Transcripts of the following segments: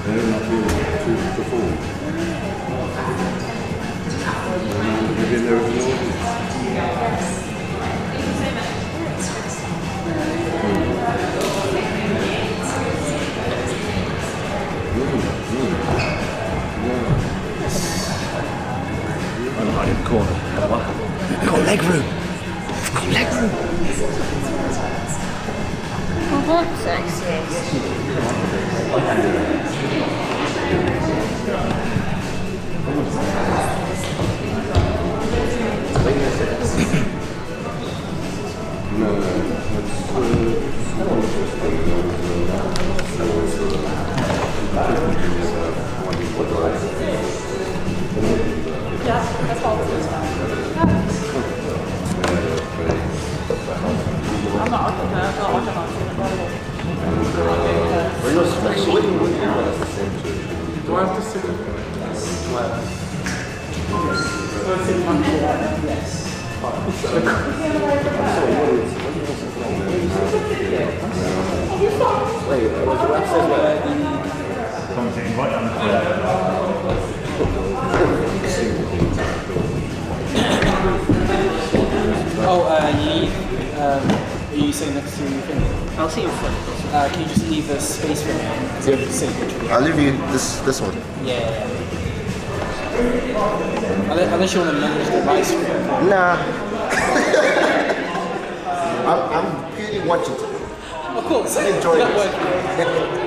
They're not here to perform. Maybe there was an audience. I'm hiding in the corner. What? We've got leg room. We've got leg room. For God's sake. No, That's all it is. I'm not up there, I've got like an do I have to sit up? Yes. Wait, what's the website where Something right on the you sitting next to me? I'll see you in front. Can you just leave the space for me? So you can sit literally. I'll leave you this one. Yeah. Unless you want to manage the light screen. Nah. I'm purely watching it. Of course. I'm enjoying That it. worked.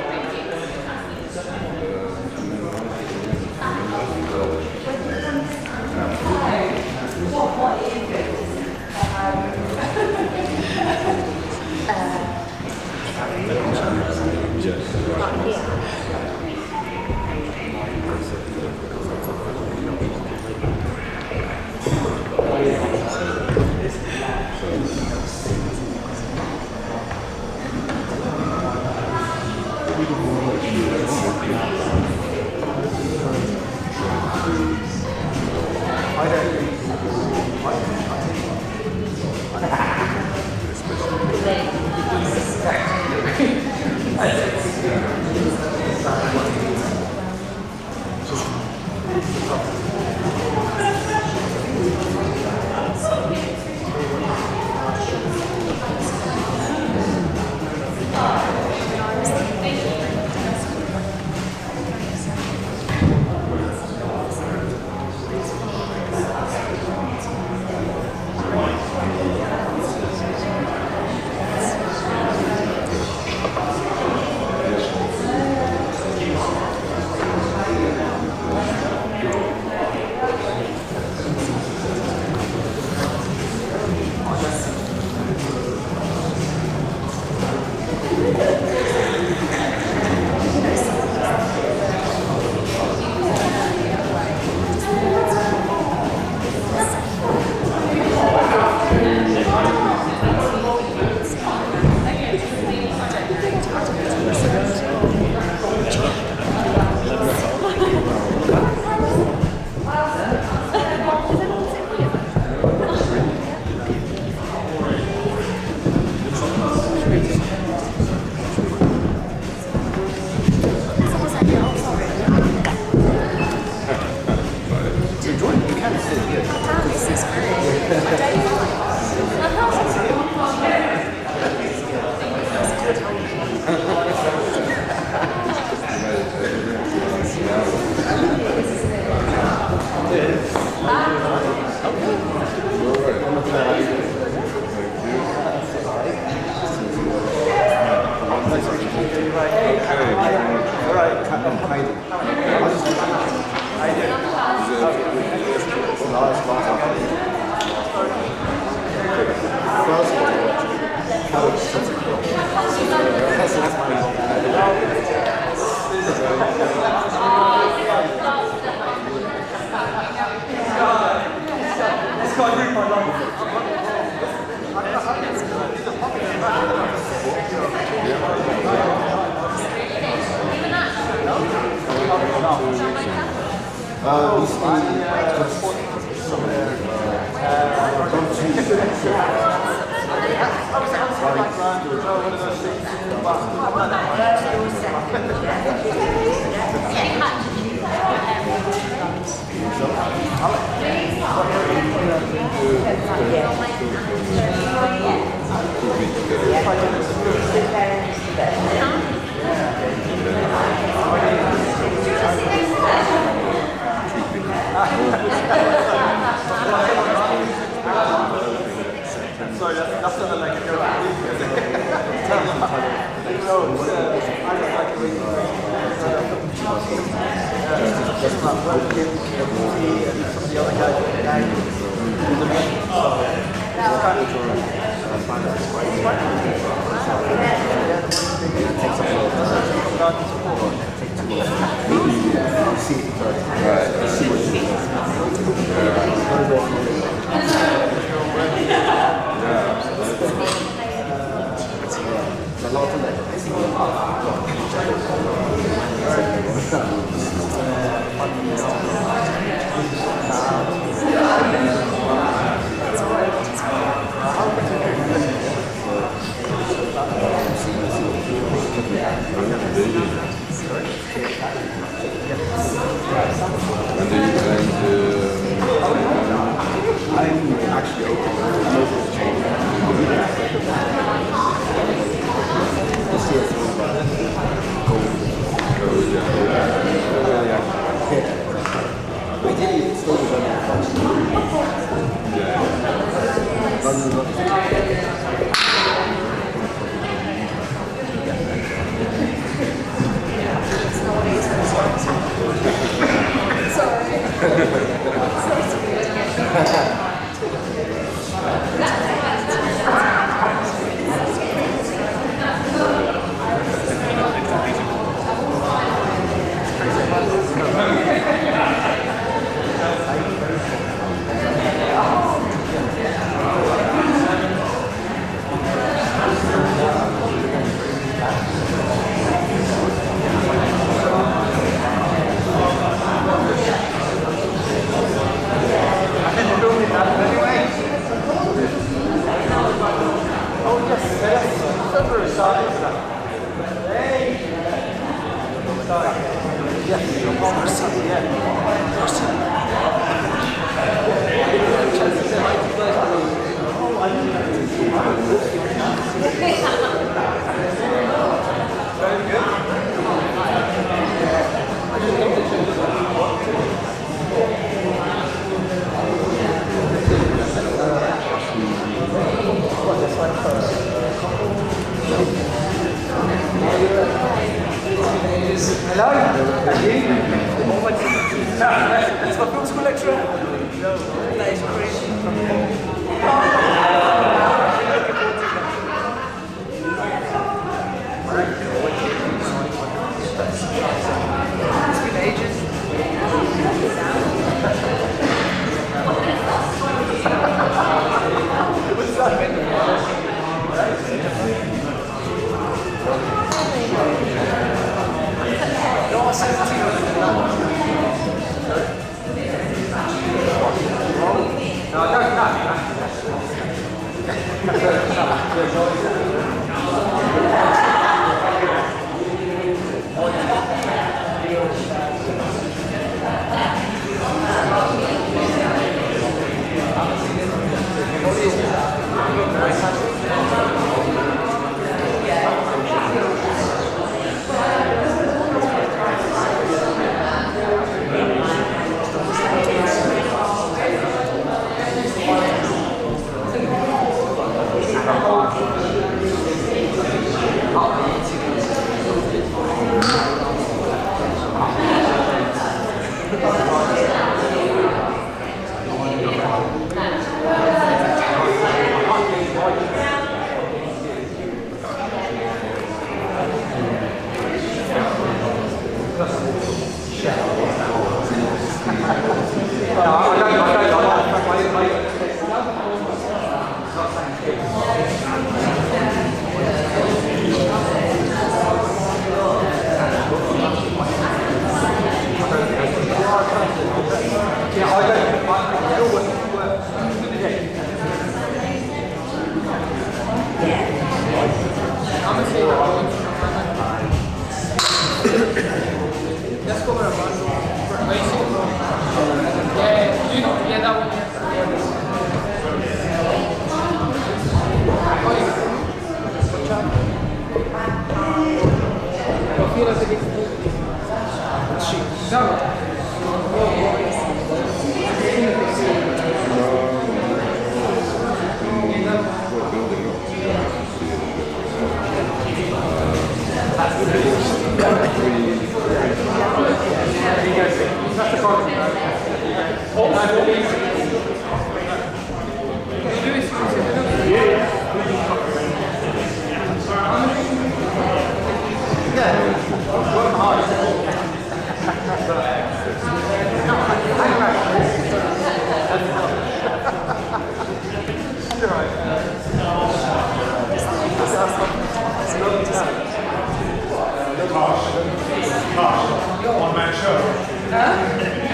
One-man show.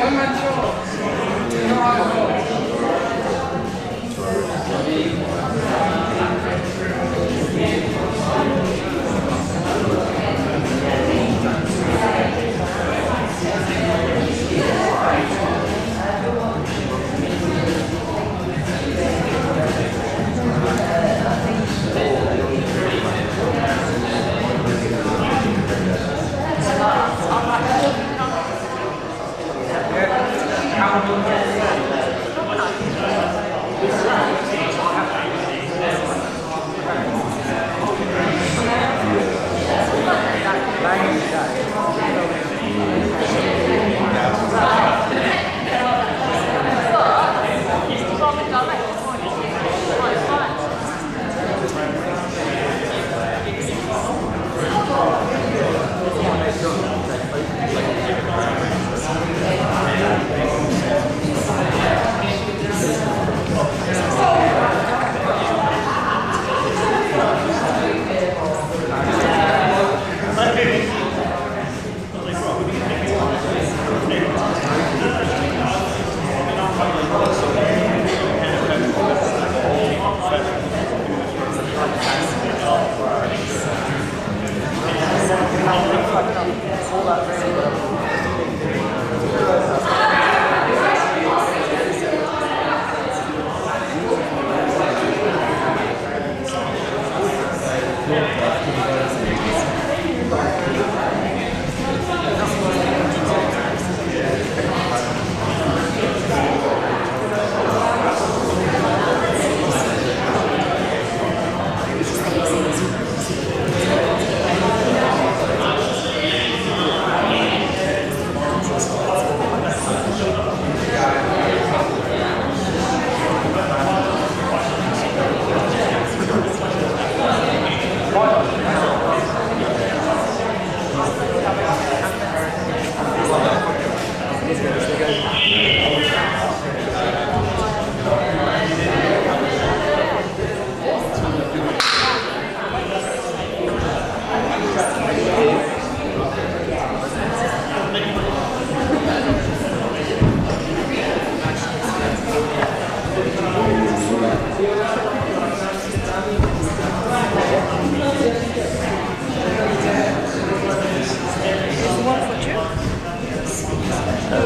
One-man show.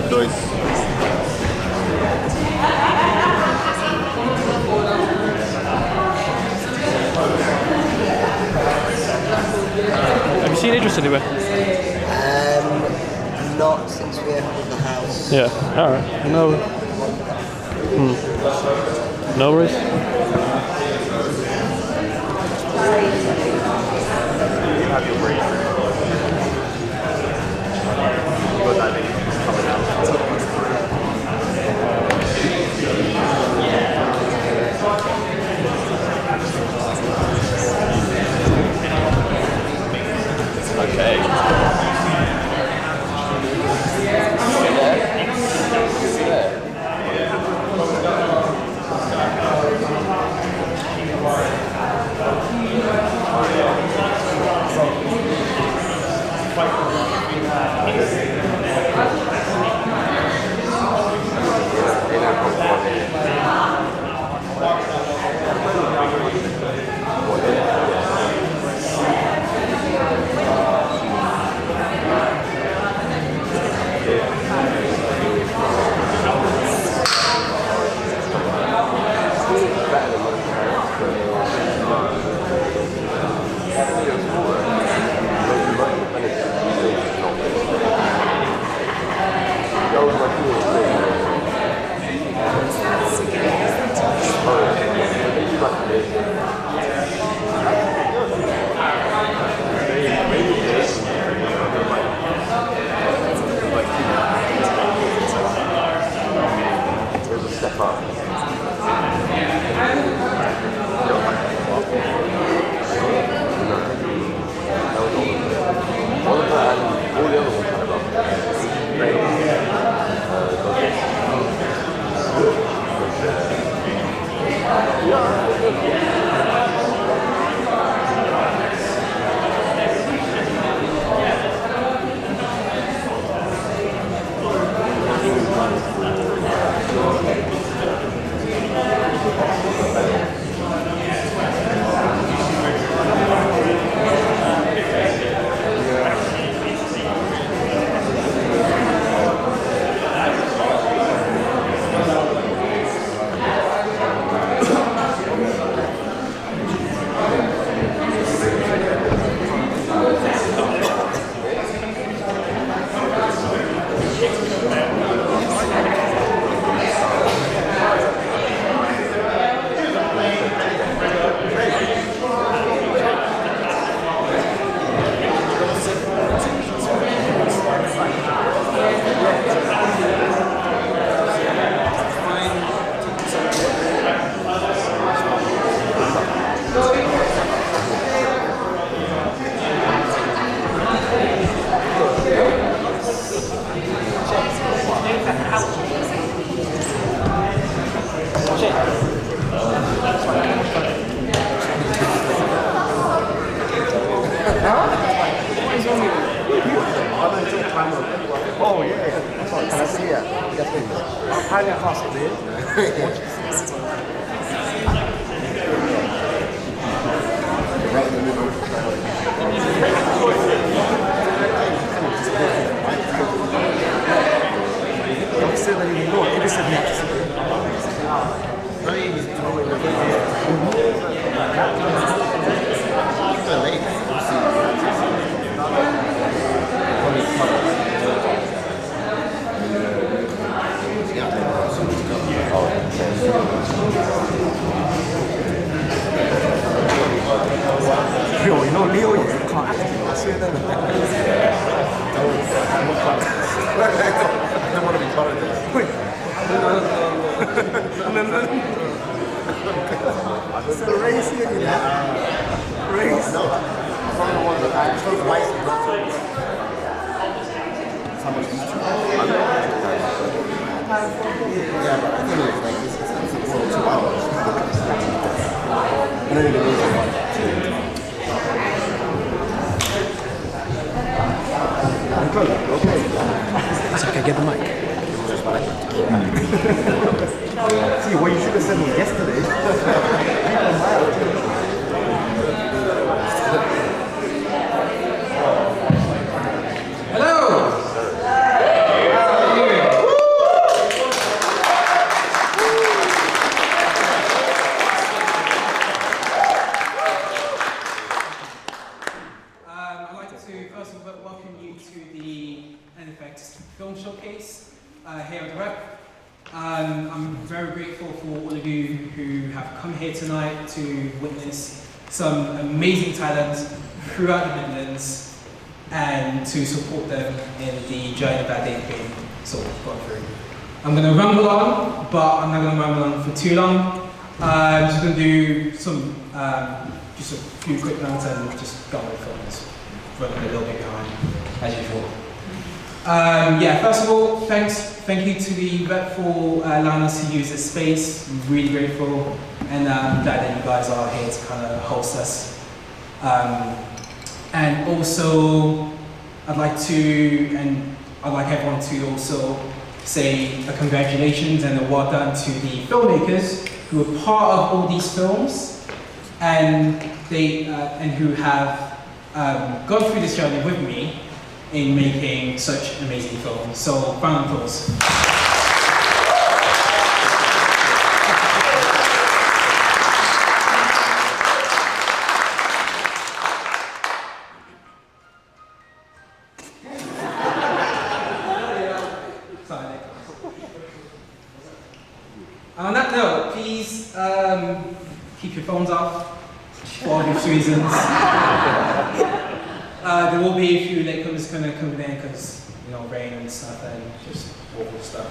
Dois. Have you seen Idris anywhere? Not since we opened the house. Yeah. Alright. No. No worries. Have your break. You got that thing coming out. Oh yeah. Can I see it? Yes, please. Apparently I can't sit there. Right in the middle. Don't say that anymore. It is a mess. Yo, you know Leo, you can't act. I say that. I don't want to be part of this. Wait. No. It's a race here, you know. Race. No, from the one that I chose the white and how much each? Yeah, but I think it's like it's for 2 hours. And then it goes on. That's okay, get the mic. See, what you should have said was yesterday. I'd like to first of all welcome you to the Nfx Films Showcase here at the Rep. I'm very grateful for all of you who have come here tonight to witness some amazing talent throughout the Midlands and to support them in the journey that they've been sort of gone through. I'm going to ramble on, but I'm not going to ramble on for too long. I'm just going to do some just a few quick notes and just go with films, running a little bit behind, as usual. Yeah, first of all, thank you to the Rep for allowing us to use this space. I'm really grateful, and I'm glad that you guys are here to kind of host us. And also, I'd like everyone to also say a congratulations and a well done to the filmmakers who were part of all these films and who have gone through this journey with me in making such amazing films. So, round of applause. On that note, please keep your phones off for obvious reasons. There will be a few latecomers going to come in because, you know, rain and stuff and just awful stuff.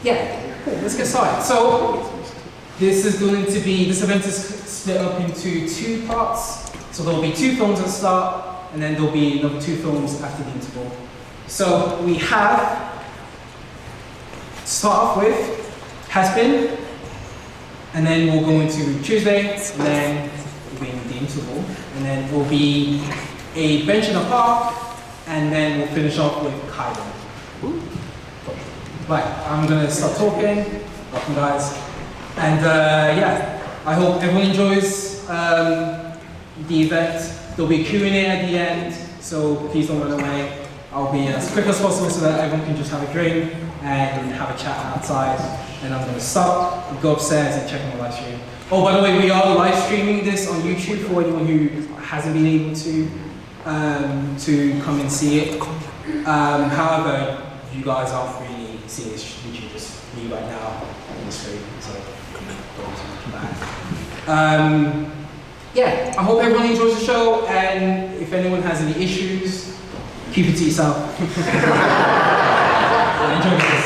Yeah, cool, let's get started. So, this event is split up into 2 parts. So there will be 2 films at the start, and then there will be another 2 films after the interval. So we have, to start off with, Has Been, and then we'll go into Tuesday, and then we'll be in the interval, and then it will be a Bench in the Park, and then we'll finish off with Kylan. Right, I'm gonna start talking. Welcome, guys. And yeah, I hope everyone enjoys the event. There'll be Q&A at the end, so please don't run away. I'll be as quick as possible so that everyone can just have a drink and have a chat outside. And I'm going to stop, go upstairs and check my live stream. Oh, by the way, we are live streaming this on YouTube for anyone who hasn't been able to come and see it. However, you guys aren't really seeing this, literally just me right now on the screen, so come back. Yeah, I hope everyone enjoys the show, and if anyone has any issues, keep it to yourself. Enjoy this.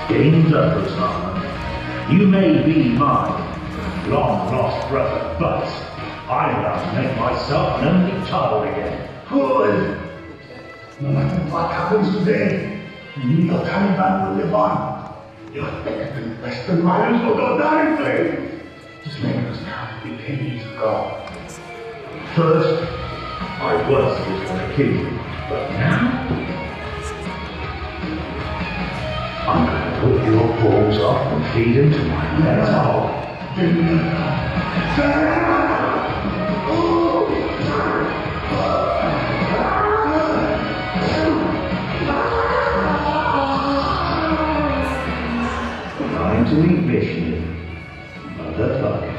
Games Avatar. You may be my long-lost brother, but I'm about to make myself an only child again. Good! No matter what happens today, the Taliban will live on. Your decadent Western minds will go down in flames. Just make us count the pennies gone. First, I was just going to kill you, but now I'm going to put your balls off and feed them to my little time to eat Vishnu, motherfucker.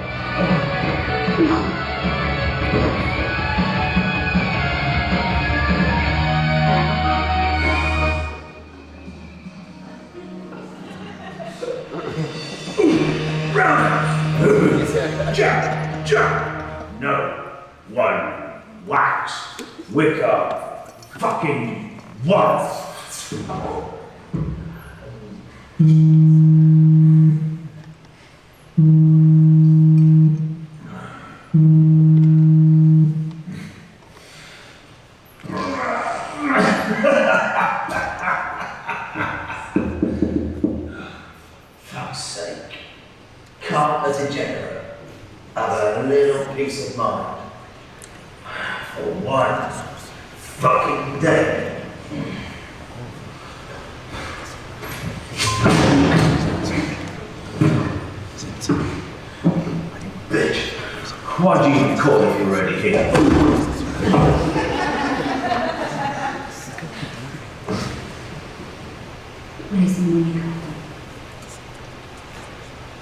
Jack! No. One. Wax. Wicker. Fucking one. Fuck's sake. Can't a degenerate have a little peace of mind for one fucking day? Bitch, why do you even call if you're already here? Where's the money?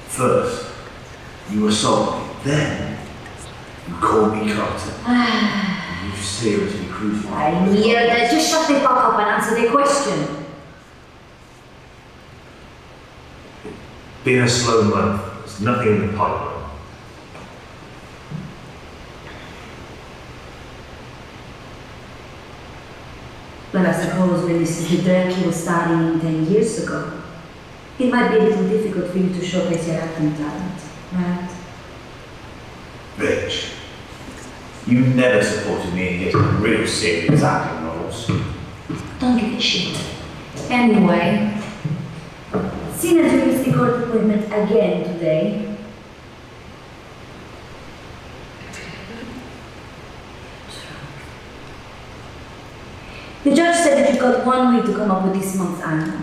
First, you assault me, then you call me Carter. You seriously crucified me. Yeah, just shut the fuck up and answer the question. Been a slow month. There's nothing in the pipeline. Well, I suppose when this is the dirt you were starting 10 years ago, it might be a little difficult for you to showcase your acting talent, right? Bitch, you never supported me in getting real serious acting roles. Don't give a shit. Anyway, seeing as you missed the court appointment again today, the judge said that you've got 1 week to come up with this month's annual.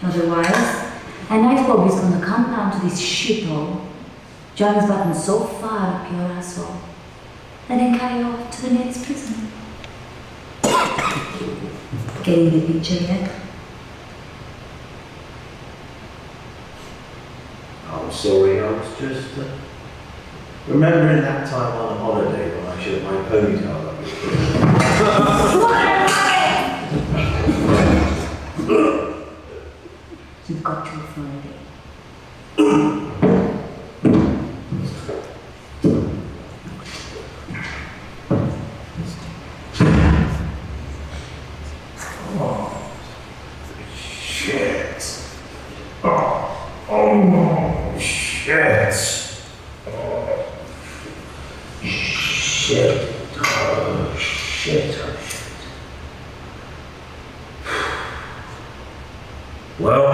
Otherwise, a night Bob is gonna come down to this shithole, jam his button so far up your asshole, and then carry off to the next prison. Getting the picture yet? I'm sorry, I was just remembering that time on a holiday when I showed my ponytail up your You've got to find it. Oh, shit. Oh, shit. Oh, shit. Oh, shit. Oh, shit. Well,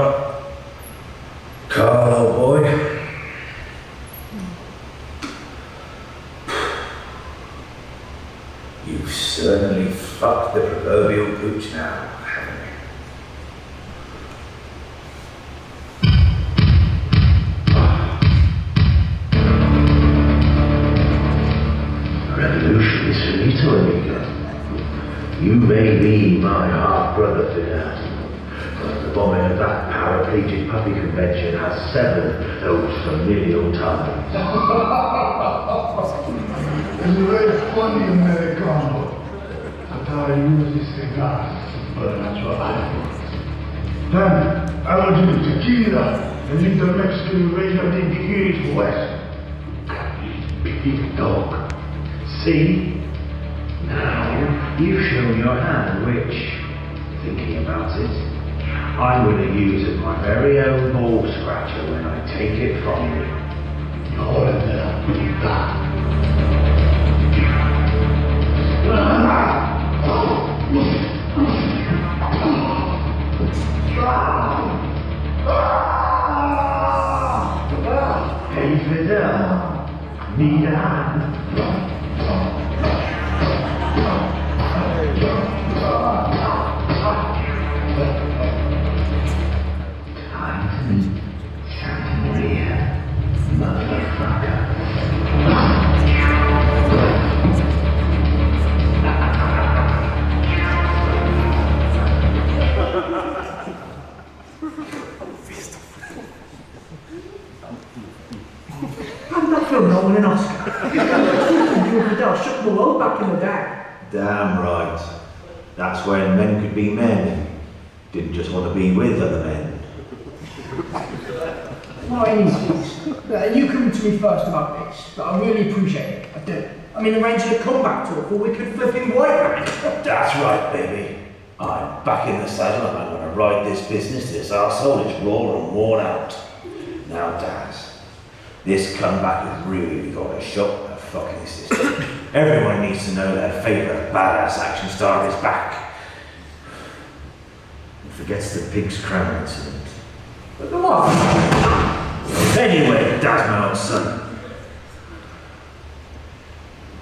Carl, old boy, you've certainly fucked the proverbial pooch now, haven't you? Revolution is finito, amigo. You may be my half-brother for now. The bombing of that paraplegic puppy convention has severed those familial ties. It's very funny, Americano. But I use this cigar to burn natural animals. Then I will do tequila and leave the Mexican invasion of the indigenous west. Big dog. See? Now, you've shown your hand, which, thinking about it, I'm going to use as my very own ball scratcher when I take it from you. You're in there. Hey, Fidel. Need a hand? How did that film not win an Oscar? Fidel shook the world back in the day. Damn right. That's when men could be men. Didn't just want to be with other men. No, anyways, you coming to me first about this, but I really appreciate it. I do. I mean, arranging a comeback tour for Wicked Flipping White Man. That's right, baby. I'm back in the saddle and I'm going to ride this business. This arsehole is raw and worn out. Now, Daz, this comeback has really got to shock the fucking system. Everyone needs to know their favourite badass action star is back. And forgets the pig's crown incident. But the what? Anyway, Daz, my old son.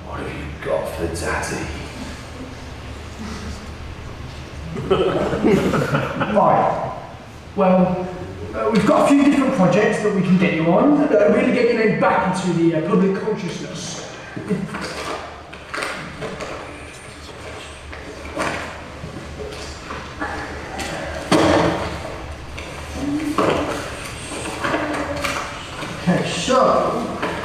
What have you got for Daddy? Right. Well, we've got a few different projects that we can get you on, really get your name back into the public consciousness. Okay, so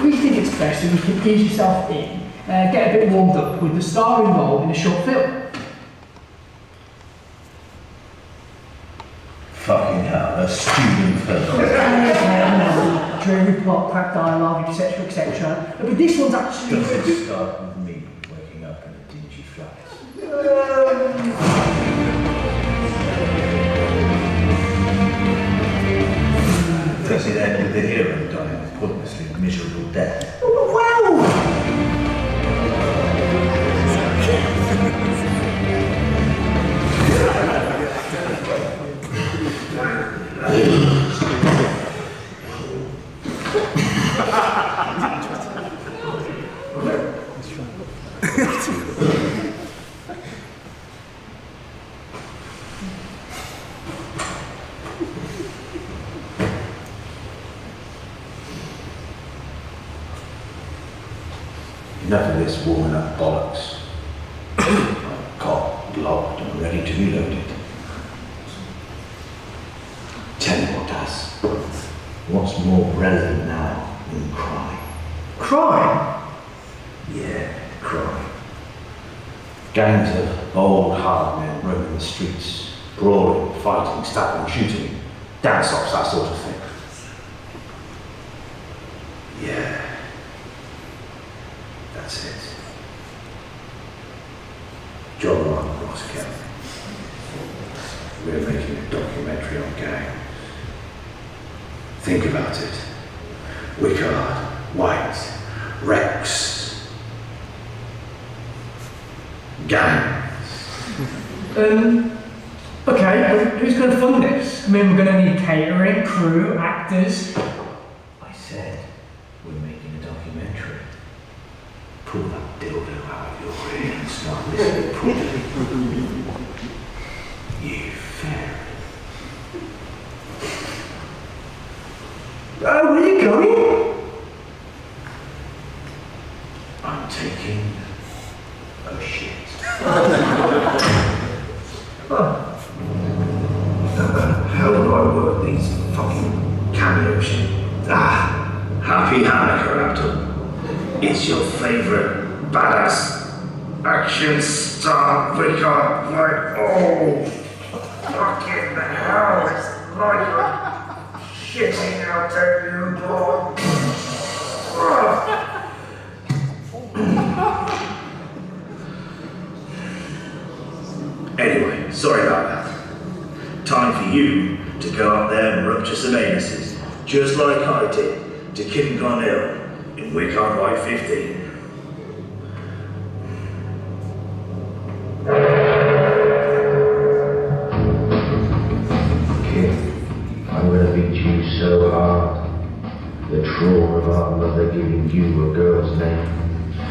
we think it's best if we can ease yourself in, get a bit warmed up with the starring role in a short film. Fucking hell, a student film. Dreary plot, crack dialogue, etc., etc. But this one's actually... Does it start with me waking up in a dingy flat? Does it end with the hero dying a pointlessly miserable death? Enough of this warming up bollocks. I'm cocked, locked, and ready to be loaded. Tell me what does. What's more relevant now than crime? Crime? Yeah, crime. Gangs of old hard men roaming the streets, brawling, fighting, stabbing, shooting, dance-offs, that sort of thing. Yeah. That's it. John Mark Ross Kelly. We're making a documentary on gangs. Think about it. Wickard, White, Rex. Gangs. Okay, who's going to fund this? I mean, we're going to need catering, crew, actors. I said we're making a documentary. Pull that dildo out of your ear and start listening properly. You fairy. Where are you going? I'm taking a shit. How do I work these fucking cameos? Happy Hanukkah, Abdul. It's your favourite badass action star Wickard like, oh, fucking hell, it's like I'm shitting out at you, dog. Anyway, sorry about that. Time for you to go up there and rupture some anuses. just like I did to Kim Garnell in We Can't Write 15. Kim, I'm gonna beat you so hard. The trauma of our mother giving you a girl's name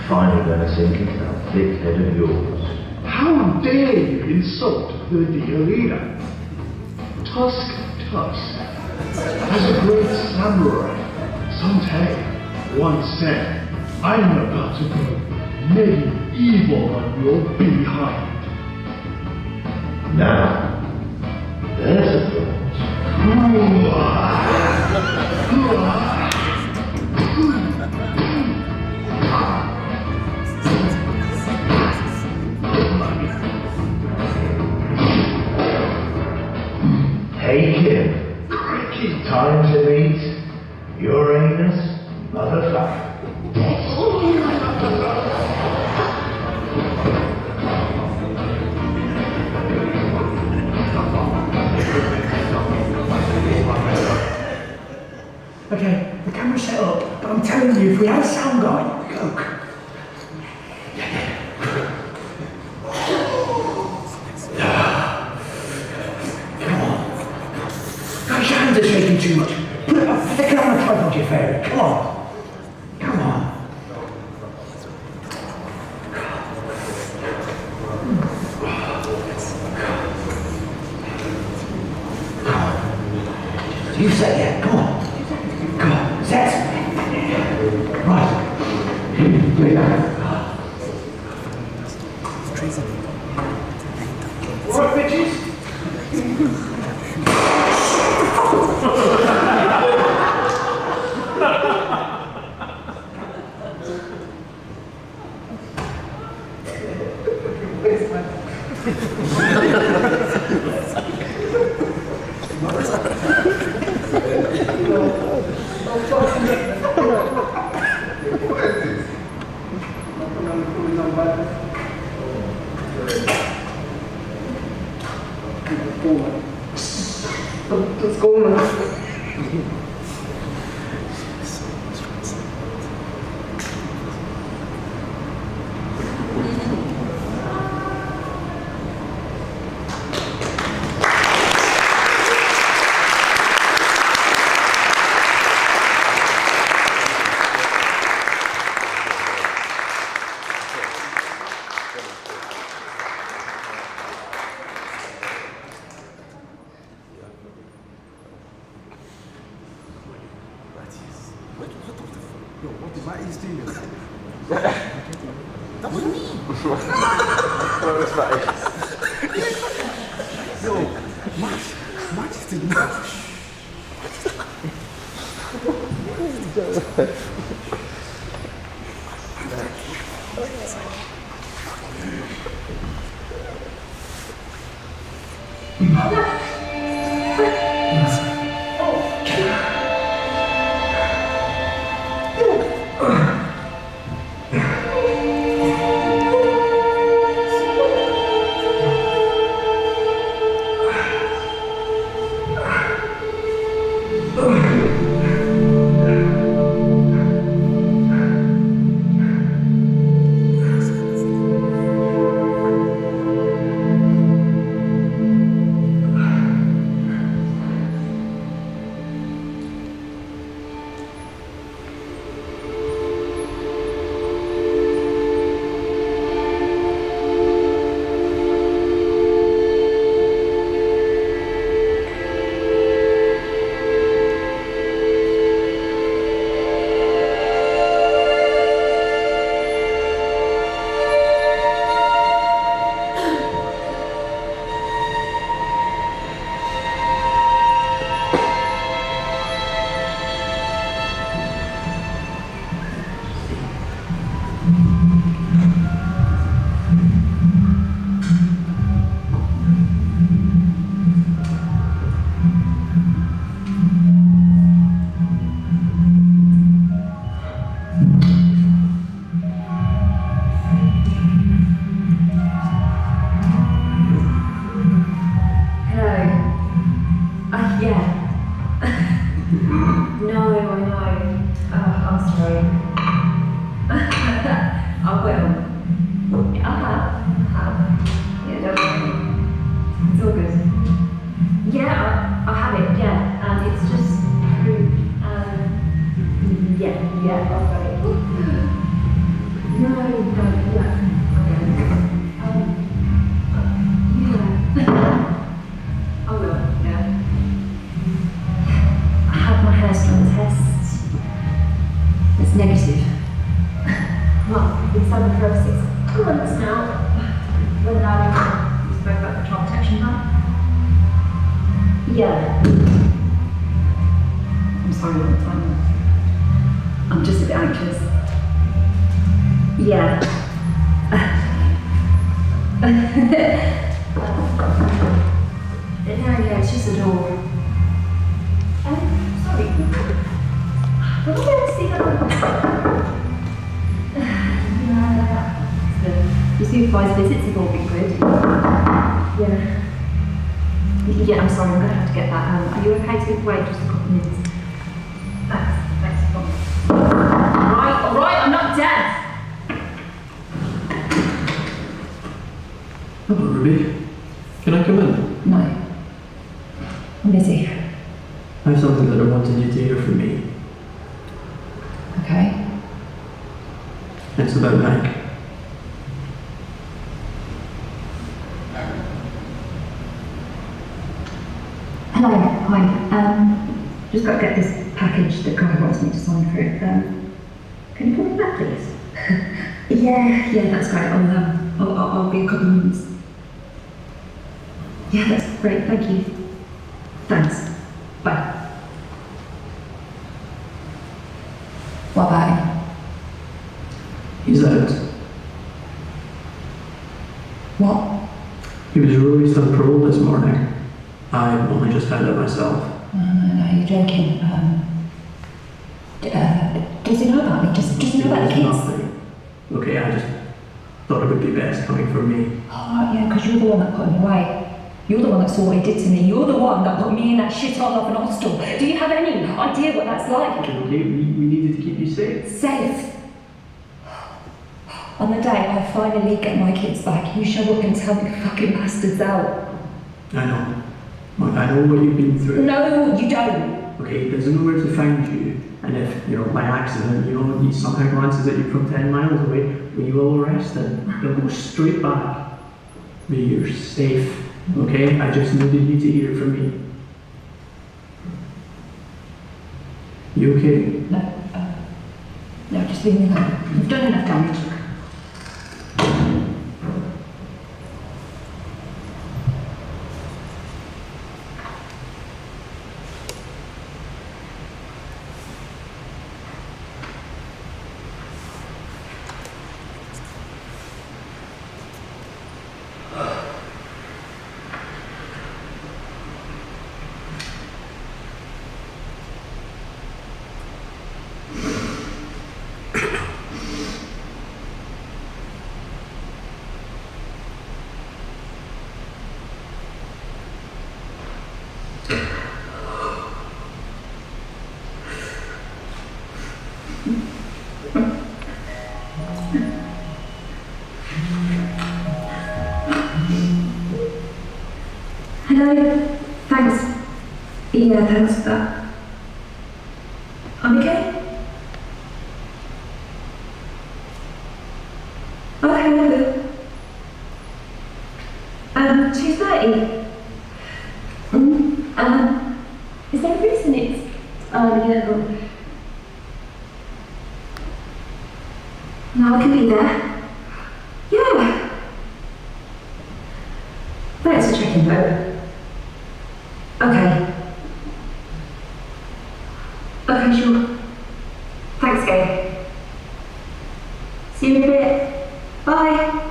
finally gonna sink into that thick head of yours. How dare you insult the dear leader? Tusk, as a great samurai, Sante once said, I'm about to go medieval on your behind. Now, there's a thought. Hey Kim, time to meet your anus motherfucker. Okay, the camera's set up, but I'm telling you, if we had a sound guy, look. Come on. Guys, your hands are shaking too much. Put it up, stick it on the tripod, you fairy. Come on. Come on. You set yet? Come on. Come on. Set. Right. Lay down. All right, bitches. Let's go now. I will. I have. Yeah, don't worry. It's all good. Yeah, I have it, yeah. And it's just fruit. Yeah, I've got it. No, yeah. Okay. Yeah. I will, yeah. I had my hair strand test. It's negative. Well, it's over for 6 months now. When you spoke about the child protection plan? Yeah. I'm sorry, I'm just a bit anxious. Yeah. Yeah, it's just a door. Sorry. Will I be able to see that? The supervised visits have all been good. Yeah. Yeah, I'm sorry, I'm going to have to get that. Are you okay to wait just a couple of minutes? Thanks. Alright, I'm not dead. Hello, Ruby. Can I come in? No. I'm busy. I have something that I wanted you to hear from me. Okay. It's about Meg. Hello, hi. Just got to get this package that Guy wants me to sign for it. Can you call me back, please? yeah, that's great. I'll be a couple of minutes. Yeah, that's great. Thank you. Thanks. Bye. What about him? He's out. What? He was released on parole this morning. I only just found out myself. No, you're joking. Does he know about me? Does he know about the kids? Nothing. Okay, I just thought it would be best coming from me. Oh, yeah, because you're the one that put him away. You're the one that saw what he did to me. You're the one that put me in that shithole of an hostel. Do you have any idea what that's like? Okay, we needed to keep you safe. Safe? On the day I finally get my kids back, you show up and tell me fucking bastards out. I know. I know what you've been through. No, you don't. Okay, there's nowhere to find you. And if, by accident, he somehow glances at you from 10 miles away, we will arrest him. He'll go straight back. But you're safe. Okay? I just needed you to hear it from me. You okay? No, just leave me alone. You've done enough damage. Hello. Thanks. Yeah, thanks for that. I'm okay? Okay, I will. 2:30. Is there a reason it's yeah, no, I can be there. Yeah. Thanks for checking though. Okay. Okay, sure. Thanks, Gabe. See you in a bit. Bye.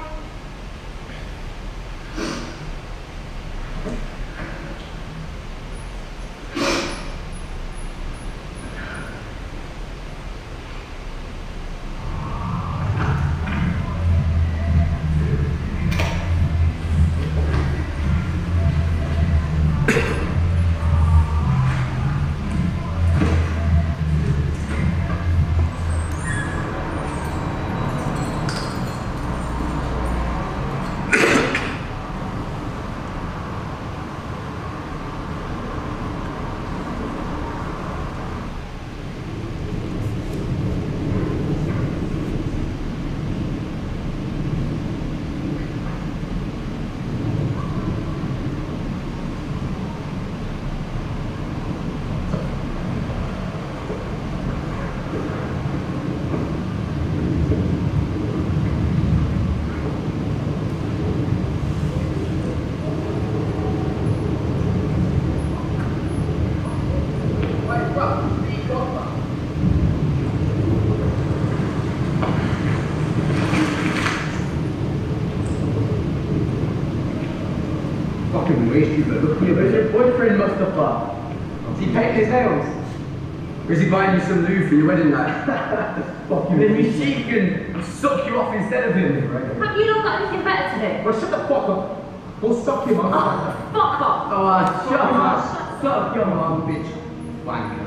waste you, but look here, where's your boyfriend, Mustafa? Is he painting his nails? Or is he buying you some loo for your wedding night? Fuck you. Then you see he can suck you off instead of him. Right? Have you not got anything better to do? Well, shut the fuck up. Go suck him off. Oh, fuck off! Oh, shut up. Suck your mom, bitch. Wanker.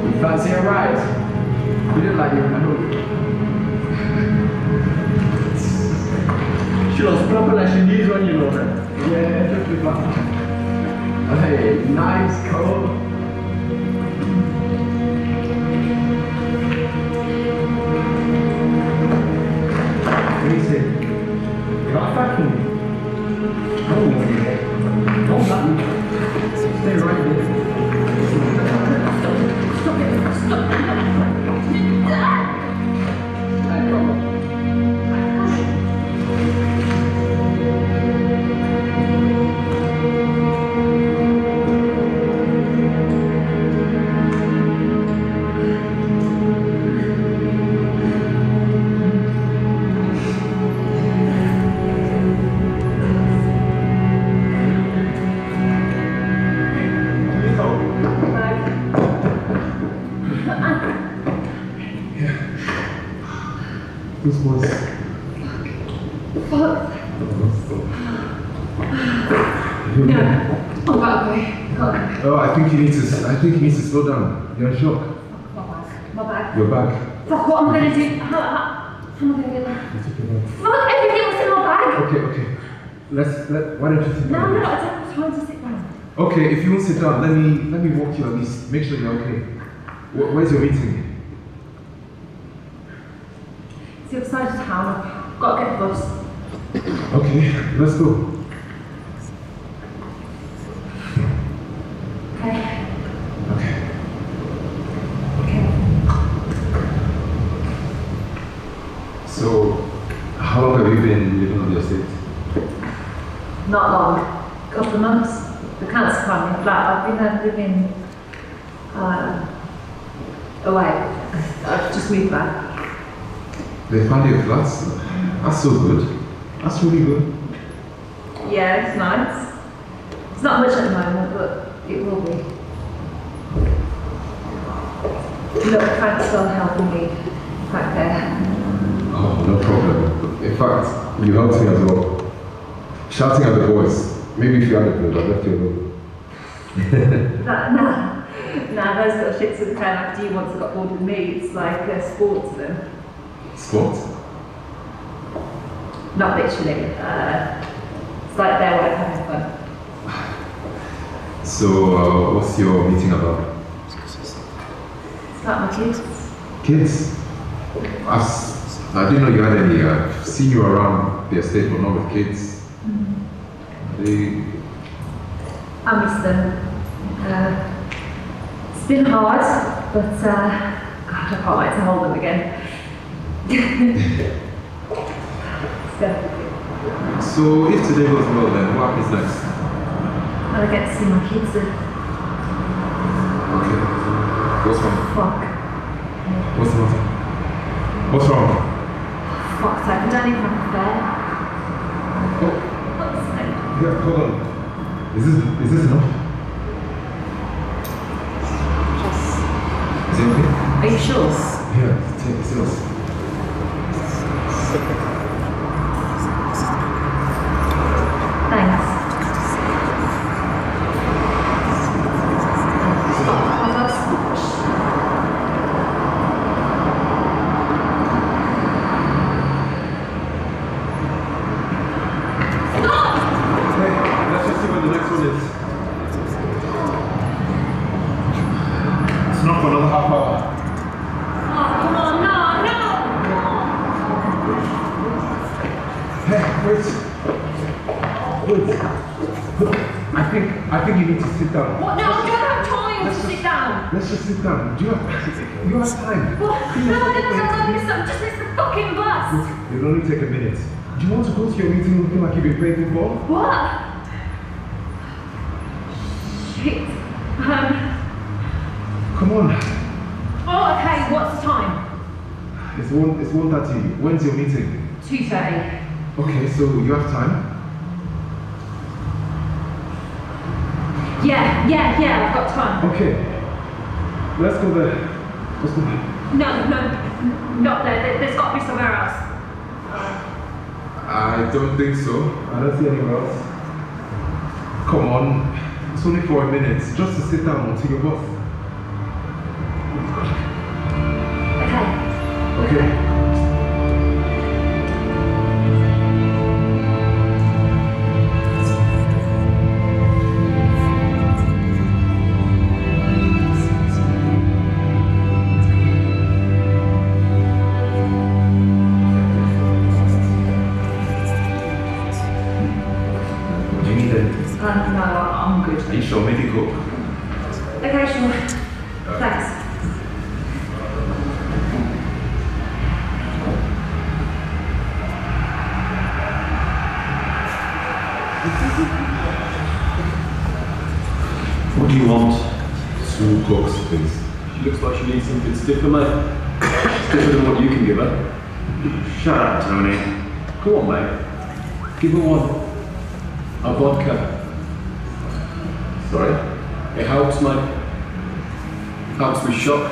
You fancy a ride? You look like you're in a hoodie. She looks proper like she needs one, you know that. Yeah, just be fine. Hey, nice coat. Easy. You're not attacking me. Don't move me. Don't let me. Stay right there. Stop it! Stop it! Hey, come on. This was... Fuck. No. Oh, okay. Oh, I think you need to slow down. You're in shock. My bag. My bag. Your bag. Fuck, what am I gonna do? How am I gonna get that? Fuck, everything was in my bag! Okay. Why don't you sit No, down? I don't have time to sit down. Okay, if you won't sit down, let me walk you at least. Make sure you're okay. Where's your meeting? It's the other side of town. I've got to get the bus. Okay, let's go. Okay. Okay. So, how long have you been living on the estate? Not long. A couple of months. The council found me a flat. I've been living away. I've just moved back. They found you a flat? That's so good. That's really good. Yeah, it's nice. It's not much at the moment, but it will be. Look, thanks for helping me back there. Oh, no problem. In fact, you helped me as well. Shouting at the boys. Maybe if you hadn't, I'd have left you alone. Nah, those little shits with the tail after you once got bored with me. It's like a sport to them. Sport? Not literally. It's like their way of having fun. So, what's your meeting about? It's like my kids. Kids? I didn't know you had any. I've seen you around the estate, but not with kids. I miss them. It's been hard, but God, I can't wait to hold them again. So, if today goes well, then what happens next? I get to see my kids. Okay. What's wrong? Fuck. What's the matter? What's wrong? Fuck's sake, I don't even have a bed. Oh. Fuck's sake. Yeah, hold on. Is this enough? Is it okay? Are you sure? Yeah, take it yours. Thanks. Let's just see what the next one is. It's not for another half hour. Oh, come on, no. Hey, wait. I think you need to sit down. What? No, I don't have time to sit down. Let's just sit down. Do you have time? What? No, just miss the fucking bus. Look, it'll only take a minute. Do you want to go to your meeting looking like you've been playing football? What? Shit. Come on. Oh, okay, what's the time? It's 1:30. When's your meeting? 2:30. Okay, so you have time? Yeah, I've got time. Okay. Let's go there. Let's go there. No, not there. There's got to be somewhere else. I don't think so. I don't see anywhere else. Come on. It's only for a minute. Just to sit down until your bus. Okay. No, I'm good. Are you sure? Maybe go. Okay, sure. Thanks. What do you want? 2 cokes, please. She looks like she needs something stiffer, mate. Stiffer than what you can give her. Shut up, Tony. Go on, mate. Give her one. A vodka. Sorry? It helps, mate. Helps with shock.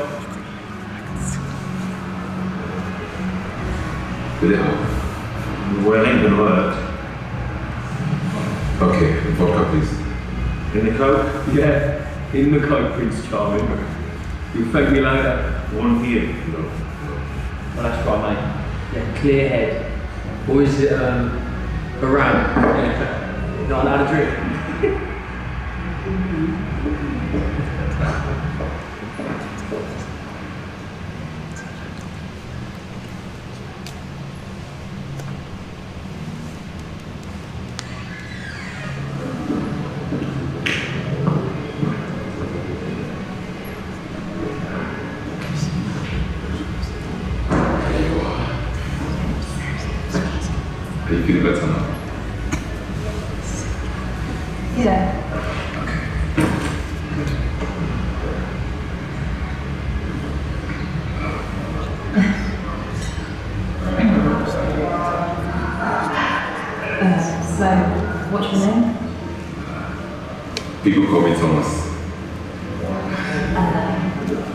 Did it help? Well, it ain't gonna work. Okay, vodka, please. In the coke? Yeah, in the coke, Prince Charming. You'll thank me later. One for you. No. Well, that's right, mate. Yeah, clear head. Or is it, around? Yeah. Not allowed to drink. Are you feeling better now? Yeah. So, what's your name? People call me Thomas.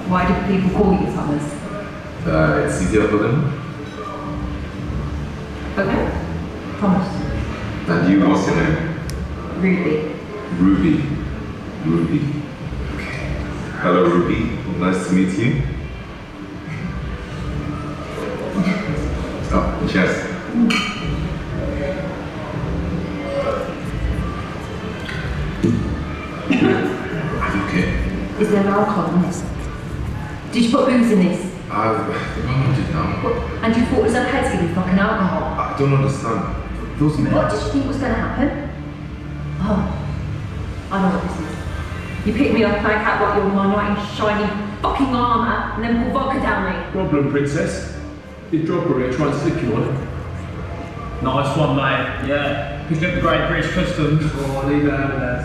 Why do people call you Thomas? It's easier for them. Okay. Thomas. And you, what's your name? Ruby. Ruby. Ruby. Okay. Hello, Ruby. Nice to meet you. Oh, cheers. Are you okay? Is there alcohol in this? Did you put booze in this? The barman did now. And you thought it was okay to give you fucking alcohol? I don't understand. Those men. What did you think was going to happen? Oh, I know what this is. You pick me up, make out like you're my knight in shiny fucking armour, and then pour vodka down me. Problem, princess. Did drop her here, try and stick you on it. Nice one, mate. Yeah. Picked up the Great British Customs. Oh, leave it out of that.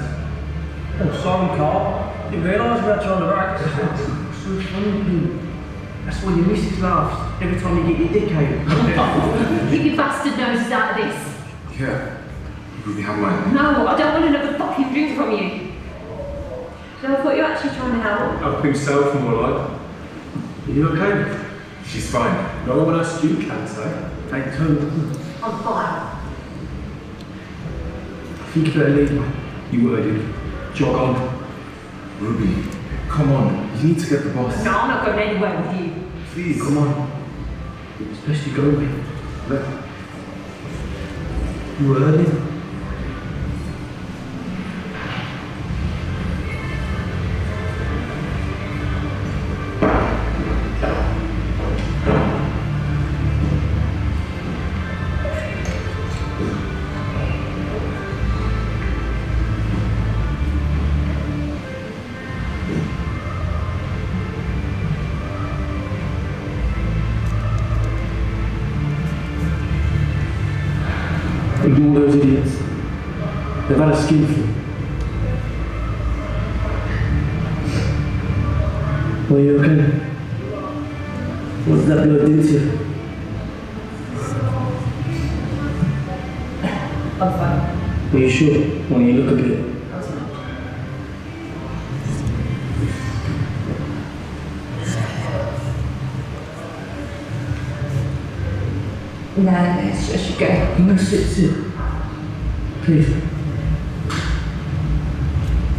Oh, sorry, Carl. Didn't realise we had you on the rack. So funny, that's why your missus laughs every time you get your dick out. Keep your bastard noses out of this. Yeah. Ruby, have mine. No, I don't want another fucking drink from you. So I thought you were actually trying to help. Help himself, more like. Are you okay? She's fine. No one asked you, cancer. Take two. I'm fine. I think you better leave, man. You heard him. Jog on. Ruby, come on. You need to get the boss. No, I'm not going anywhere with you. Please. Come on. It's best you go, mate. You heard him. Ignore those idiots. They've had a skinful. Are you okay? What did that girl do to you? I'm fine. Are you sure? Well, you look a bit. No, I should go. No, sit. Please.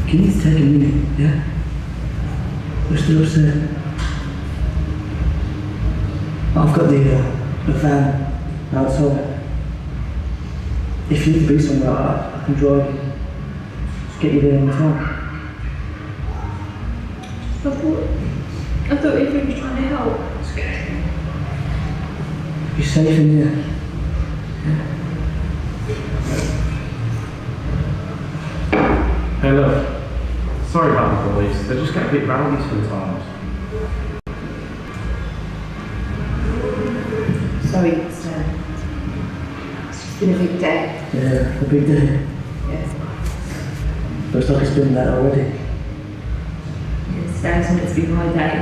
Can you take a minute, yeah? We're still upset. I've got the van outside. If you need to be somewhere, I can drive you. Just get you there on time. I thought everyone was trying to help. It's okay. You're safe in here. Hey, look. Sorry about the boys. They just get a bit rowdy sometimes. Sorry, it's just been a big day. Yeah, a big day. Yeah. Looks like it's been that already. Today's meant to be my day.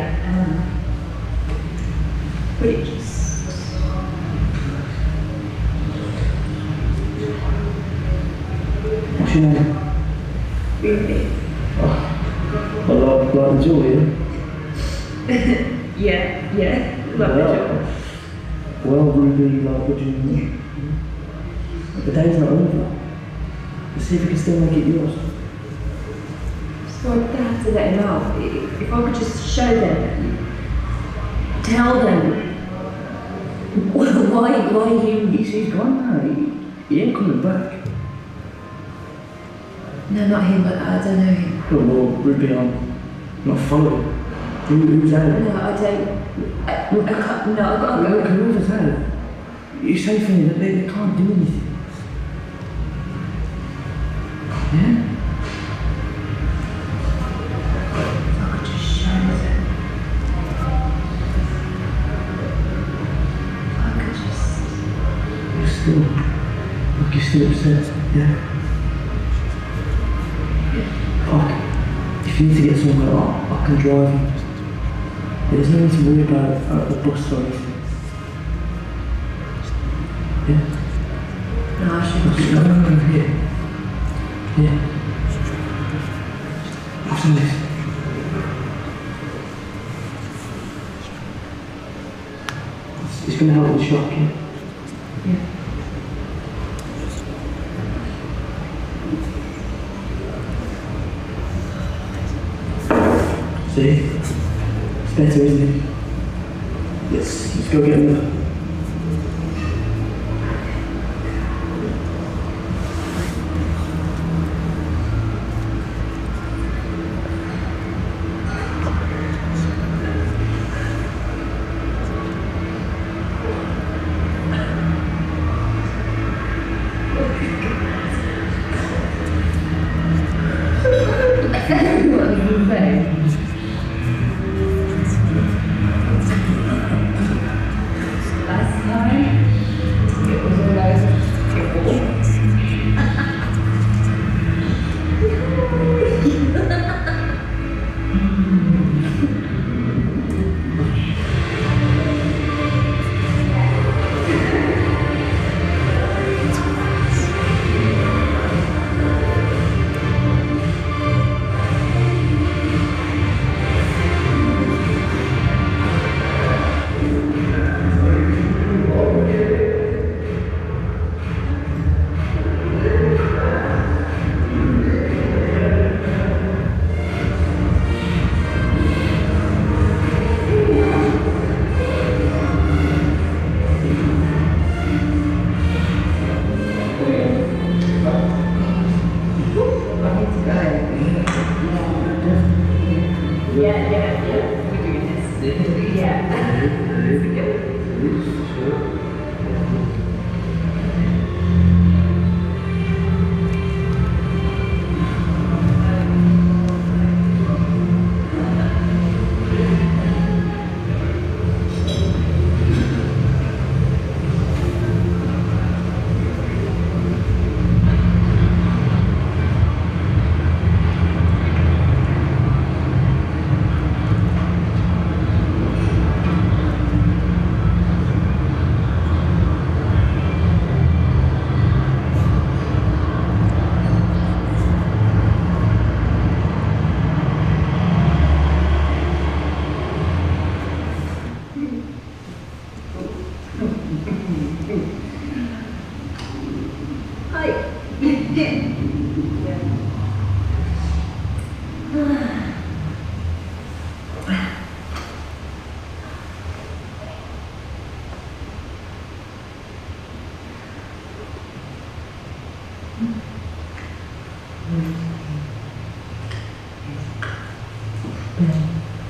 But it just... What's your name? Really? Oh, I like the jewel, yeah. Love the job. Well, Ruby, like the jewel. The day's not over. Let's see if we can still make it yours. So I'm gonna have to let him out. If I could just show them, tell them. Why you? He's gone now. He ain't coming back. No, not him, but I don't know him. Well, Ruby, I'm not following. Who's out? No, I don't. I can't. No, I've got to go. Look, whoever's out. You're safe in here. They can't do anything. Yeah? I could just show them. I could just. You're still upset, yeah? Fuck. If you need to get somewhere, I can drive you. There's no need to worry about the bus or anything. Yeah? No, I shouldn't. No, here. Yeah. Have some of this. It's going to help with the shock, yeah? Yeah. See? It's better, isn't it? Let's go get another.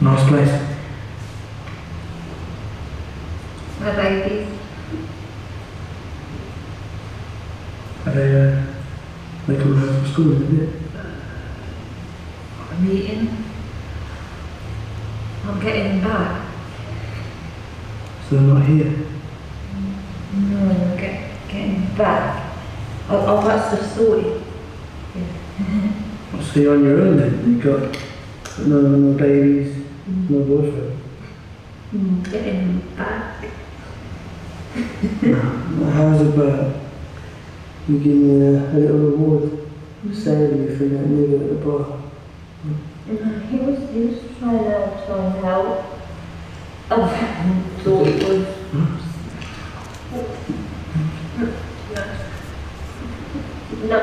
Nice place. My babies. They come home from school in a bit. A meeting. I'm getting them back. So they're not here. No, I'm getting back. I'll have stuff sorted. So you're on your own then? You've got no babies, no boyfriend? Getting them back. How's about you give me a little reward for saving you from that nigga at the bar? He was trying to help. I thought it was. No.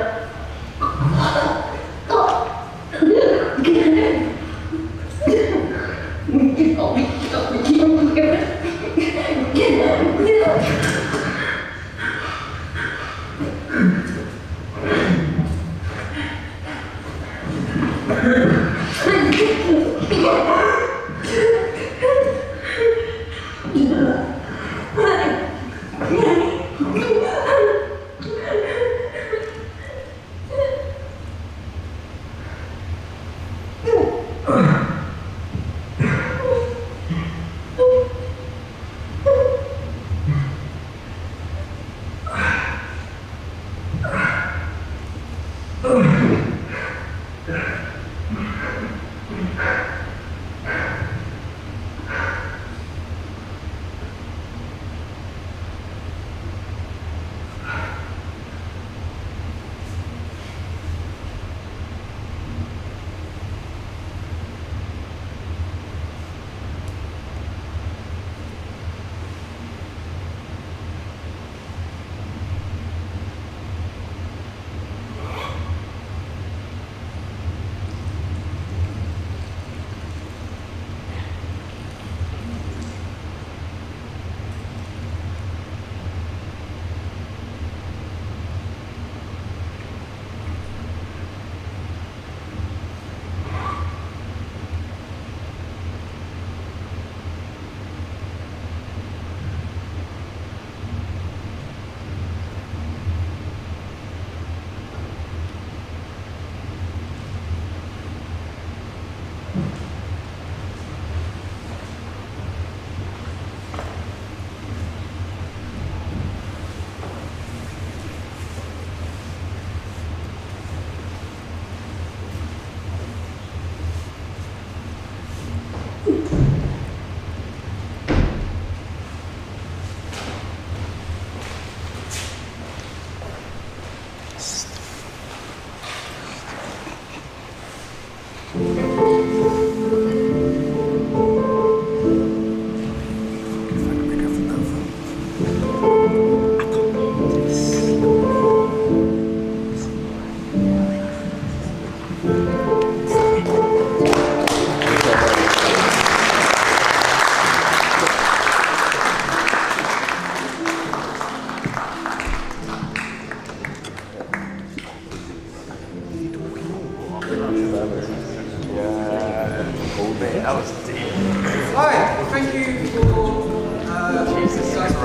Hi, thank you for Jesus Christ.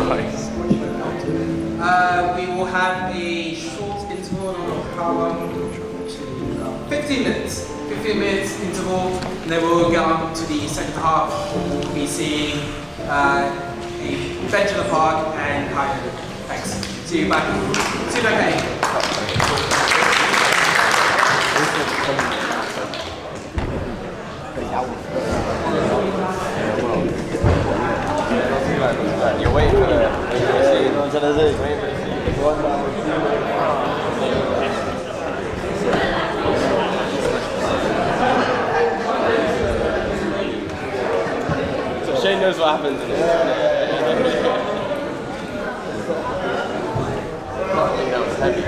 We will have a short interval of how long? 15 minutes. 15 minutes interval, and then we'll get on to the second half. We'll be seeing a bench in the park and Hyder. Thanks. See you back. See you back. You're waiting for the so Shane knows what happens in it. I think that was heavy.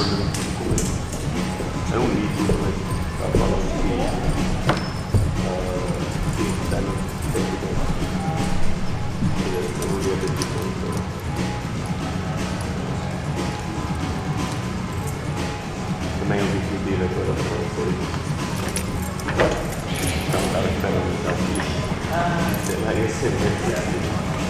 è un video la parola è meglio difficile quella poi cantare per la che sempre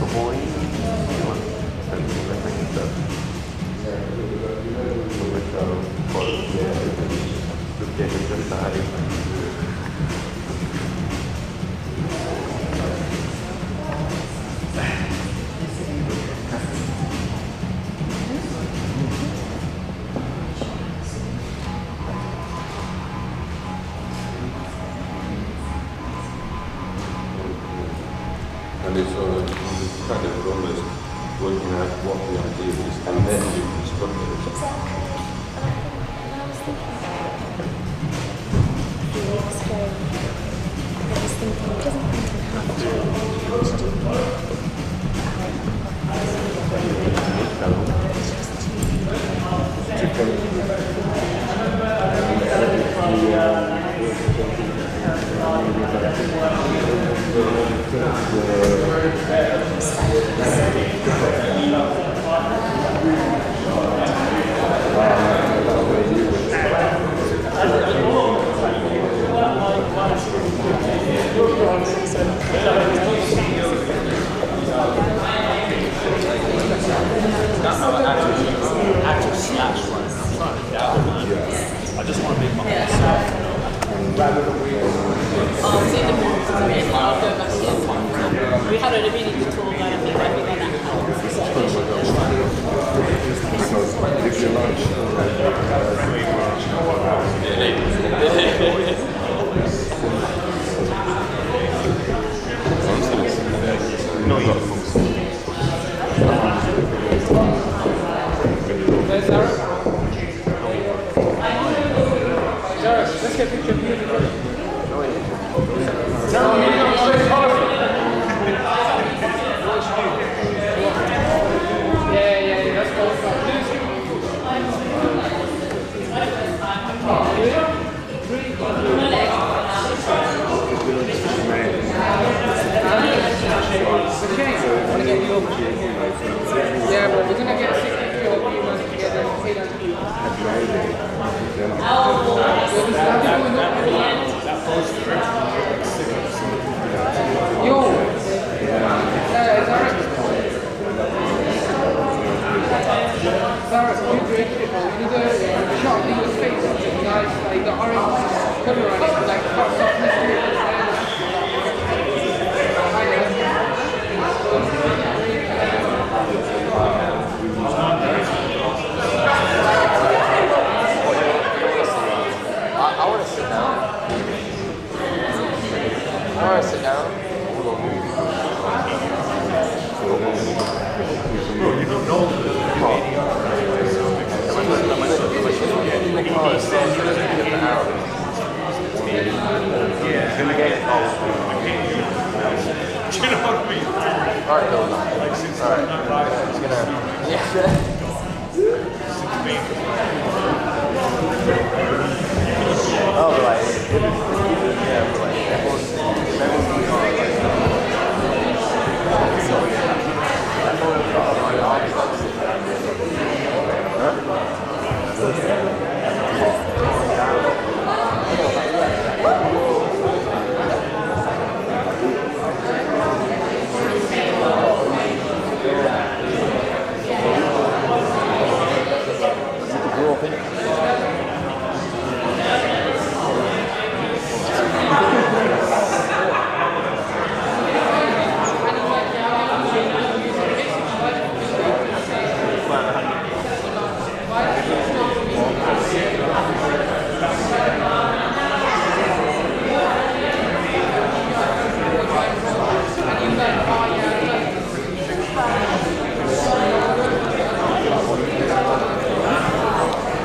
Savoy. And it's kind of almost working out what the idea is, and then you construct it. Actual slash one. I just want to make myself. We had a really good tour there. I think everyone that No, you There's Zara. Zara, let's get a picture of you. Yeah, that's cool. Yeah, but we're gonna get 60 people together and say that to you. Yo! Sarah, you need a shot in your face, like the orange color on it, like cuts off the I want to sit down. I want to sit down. You don't know the Yeah. In the game. Oh. Do you know what I mean? Alright, Bill. Alright. It's gonna. Yeah. Oh, right. Yeah, right. Everyone's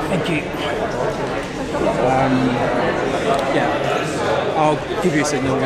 Thank you. Yeah, I'll give you a signal.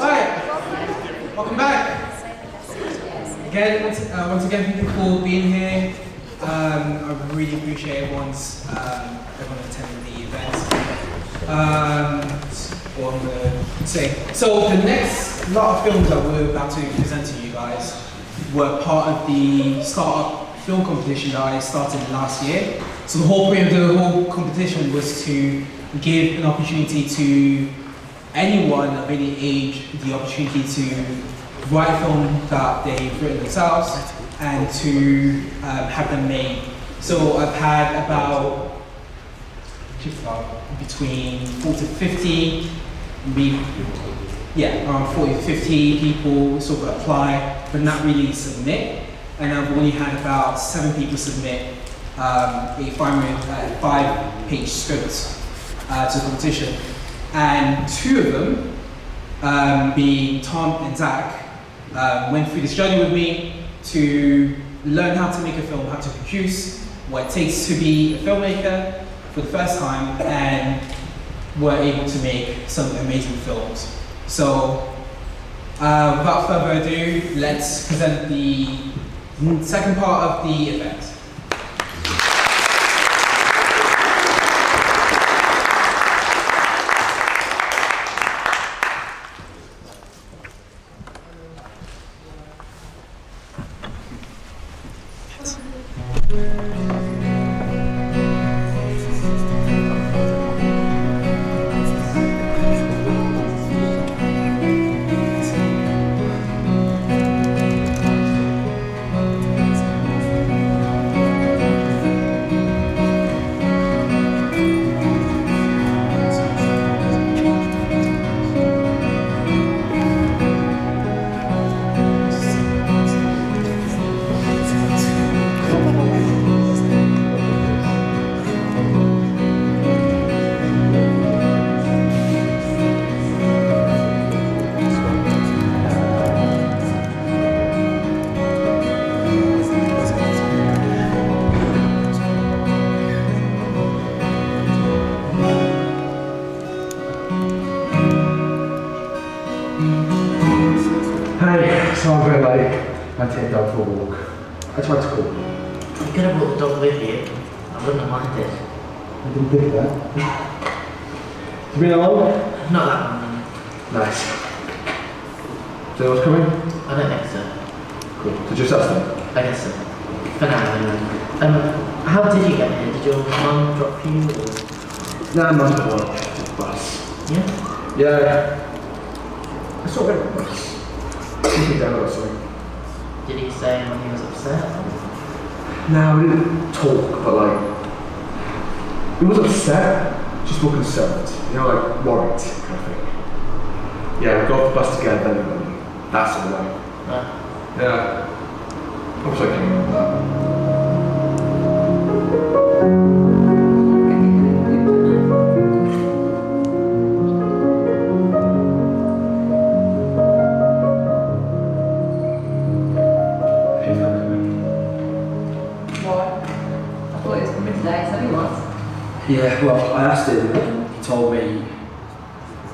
Alright, welcome back. Again, once again, thank you for being here. I really appreciate everyone attending the event. So the next lot of films that we're about to present to you guys were part of the startup film competition that I started last year. So the whole point of the whole competition was to give an opportunity to anyone of any age the opportunity to write a film that they've written themselves and to have them made. So I've had about between 40 to 50, around 40 to 50 people sort of apply but not really submit, and I've only had about 7 people submit a 5-page script to the competition, and 2 of them, being Tom and Zach, went through this journey with me to learn how to make a film, how to produce, what it takes to be a filmmaker for the first time, and were able to make some amazing films. So without further ado, let's present the second part of the event. So I'm very late. I take dog for a walk. I tried to call. You could have brought the dog with you. I wouldn't have minded. I didn't think of that. You been along? Not that long. Nice. So what's coming? I don't think so. Cool. So just us then? I guess so. For now, anyway. How did you get here? Did your mum drop you? Or? Nah, mum's at work. Took the bus. Yeah? Yeah. I saw him on the bus. He down or something. Did he say when he was upset? No, we didn't talk, but like, he was upset, just more concerned, you know, like worried kind of thing. Yeah, we got off the bus together, then that's all right. Yeah. Hopes I came up with that. Yeah, well, I asked him, and he told me,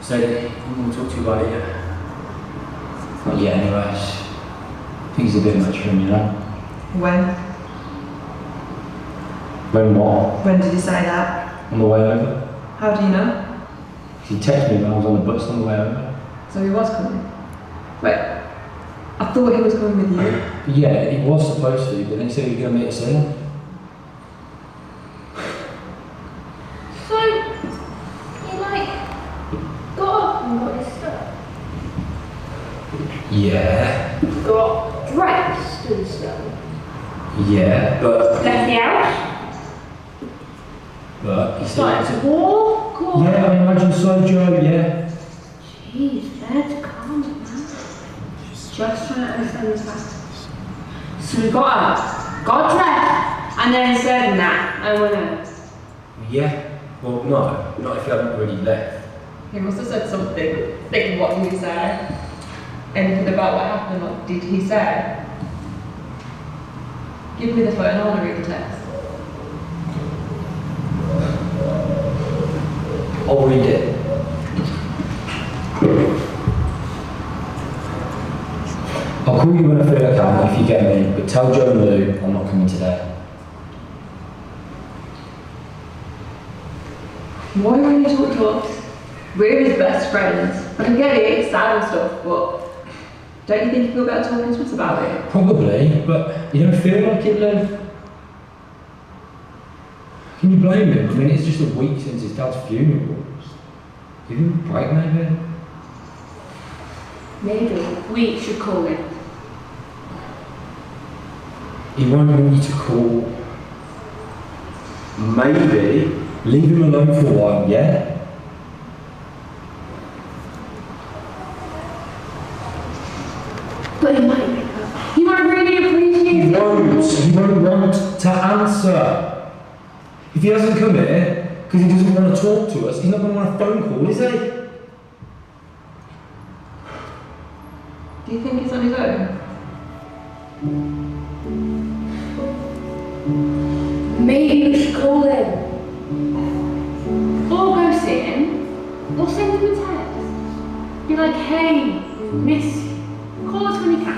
said he didn't want to talk to you about it yet. Not yet, anyways. I think it's a bit much for him, you know? When? When what? When did you say that? On the way over. How do you know? He texted me when I was on the bus on the way over. So he was coming? Wait, I thought he was coming with you. Yeah, he was supposed to, but then he said he was going to meet us in. So, he like got up and got his stuff. Yeah. Got dressed and stuff. Yeah, but... Left the house. But he Started to walk. Or... Yeah, I imagine so, Joe, yeah. Jeez, Ed, calm down. Just trying to understand this fact. So we got up, got dressed, and then said nah, I went out. Yeah. Well, no, not if you haven't already left. He must have said something. Think of what he said. Anything about what happened, what did he say? Give me the phone, I want to read the text. I'll read it. I'll call you when I feel I can if you get me, but tell Joe and Lou I'm not coming today. Why won't you talk to us? We're his best friends. I can get it, it's sad and stuff, but don't you think you feel better talking to us about it? Probably, but you don't feel like it, Lou? Can you blame him? I mean, it's just a week since his dad's funeral. Give him a break, maybe? Maybe we should call him. He won't want you to call. Maybe leave him alone for a while, yeah? But he might pick up. He might really appreciate He it. won't want to answer. If he hasn't come here because he doesn't want to talk to us, he's not going to want a phone call, is he? Do you think he's on his own? Maybe we should call him. Or go see him. Or send him a text. Be like, hey, miss you. Call us when you can.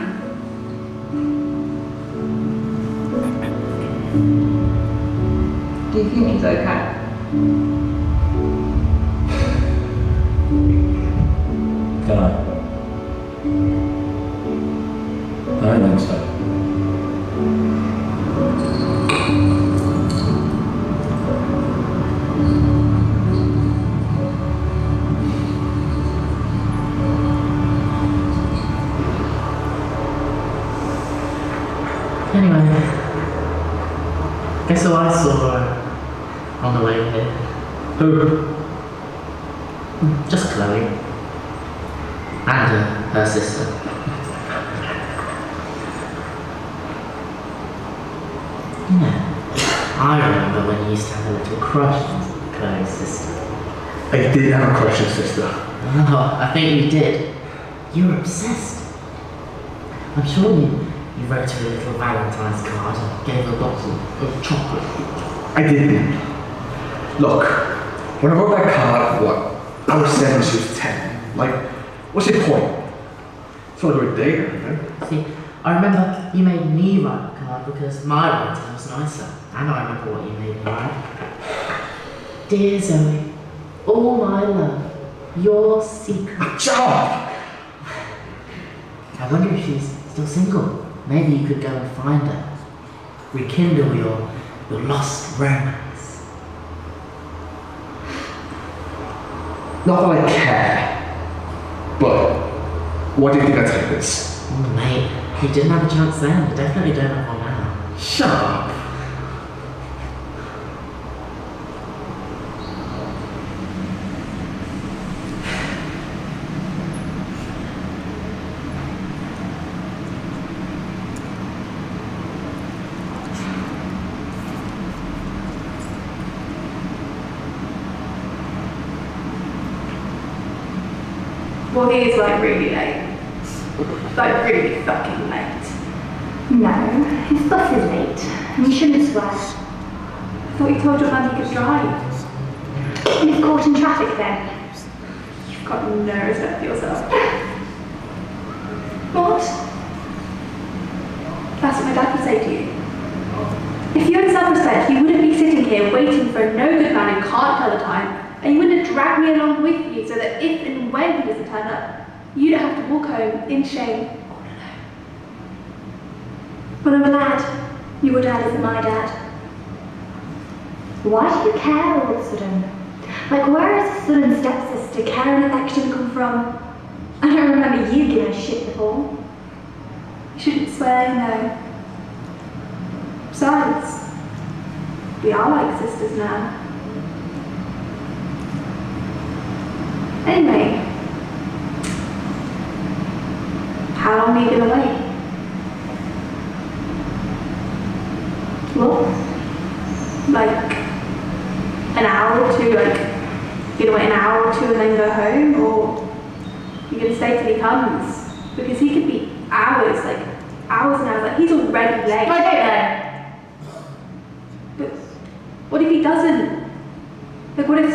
Do you think he's okay? Don't know. I don't think so. Anyway, guess who I saw on the way here? Who? Just Chloe. And her sister. Yeah. I remember when you used to have a little crush on Chloe's sister. I did have a crush on sister. Oh, I think you did. You were obsessed. I'm sure you wrote her a little Valentine's card and gave her a bottle of chocolate. I didn't. Look, when I wrote that card, what? I was 7, she was 10. Like, what's your point? It's not a good date or anything. See, I remember you made me write the card because my writing was nicer. And I remember what you made me write. Dear Zoe, all my love, your secret. Shut up! I wonder if she's still single. Maybe you could go and find her. Rekindle your lost romance. Not that I care. But, what do you think I take this? Oh, mate, you didn't have a chance then. You definitely don't have one now. Shut up. Well, he is like really late. Like really fucking late. No, his bus is late, and you shouldn't swear. I thought you told your man he could drive. And he's caught in traffic then. You've got no respect for yourself. What? That's what my dad would say to you. If you had self-respect, you wouldn't be sitting here waiting for a no-good man who can't tell the time, and you wouldn't have dragged me along with you so that if and when he doesn't turn up, you don't have to walk home in shame all alone. Well, I'm glad your dad isn't my dad. Why do you care all of a sudden? Like, where has the son and stepsister care and affection come from? I don't remember you giving a shit before. You shouldn't swear, you know. Besides, we are like sisters now. Anyway, how long are you gonna wait? What? Like an hour or two? Like you're gonna wait an hour or two and then go home, or you're gonna stay till he comes? Because he could be hours, like hours and hours. Like he's already late. I don't know.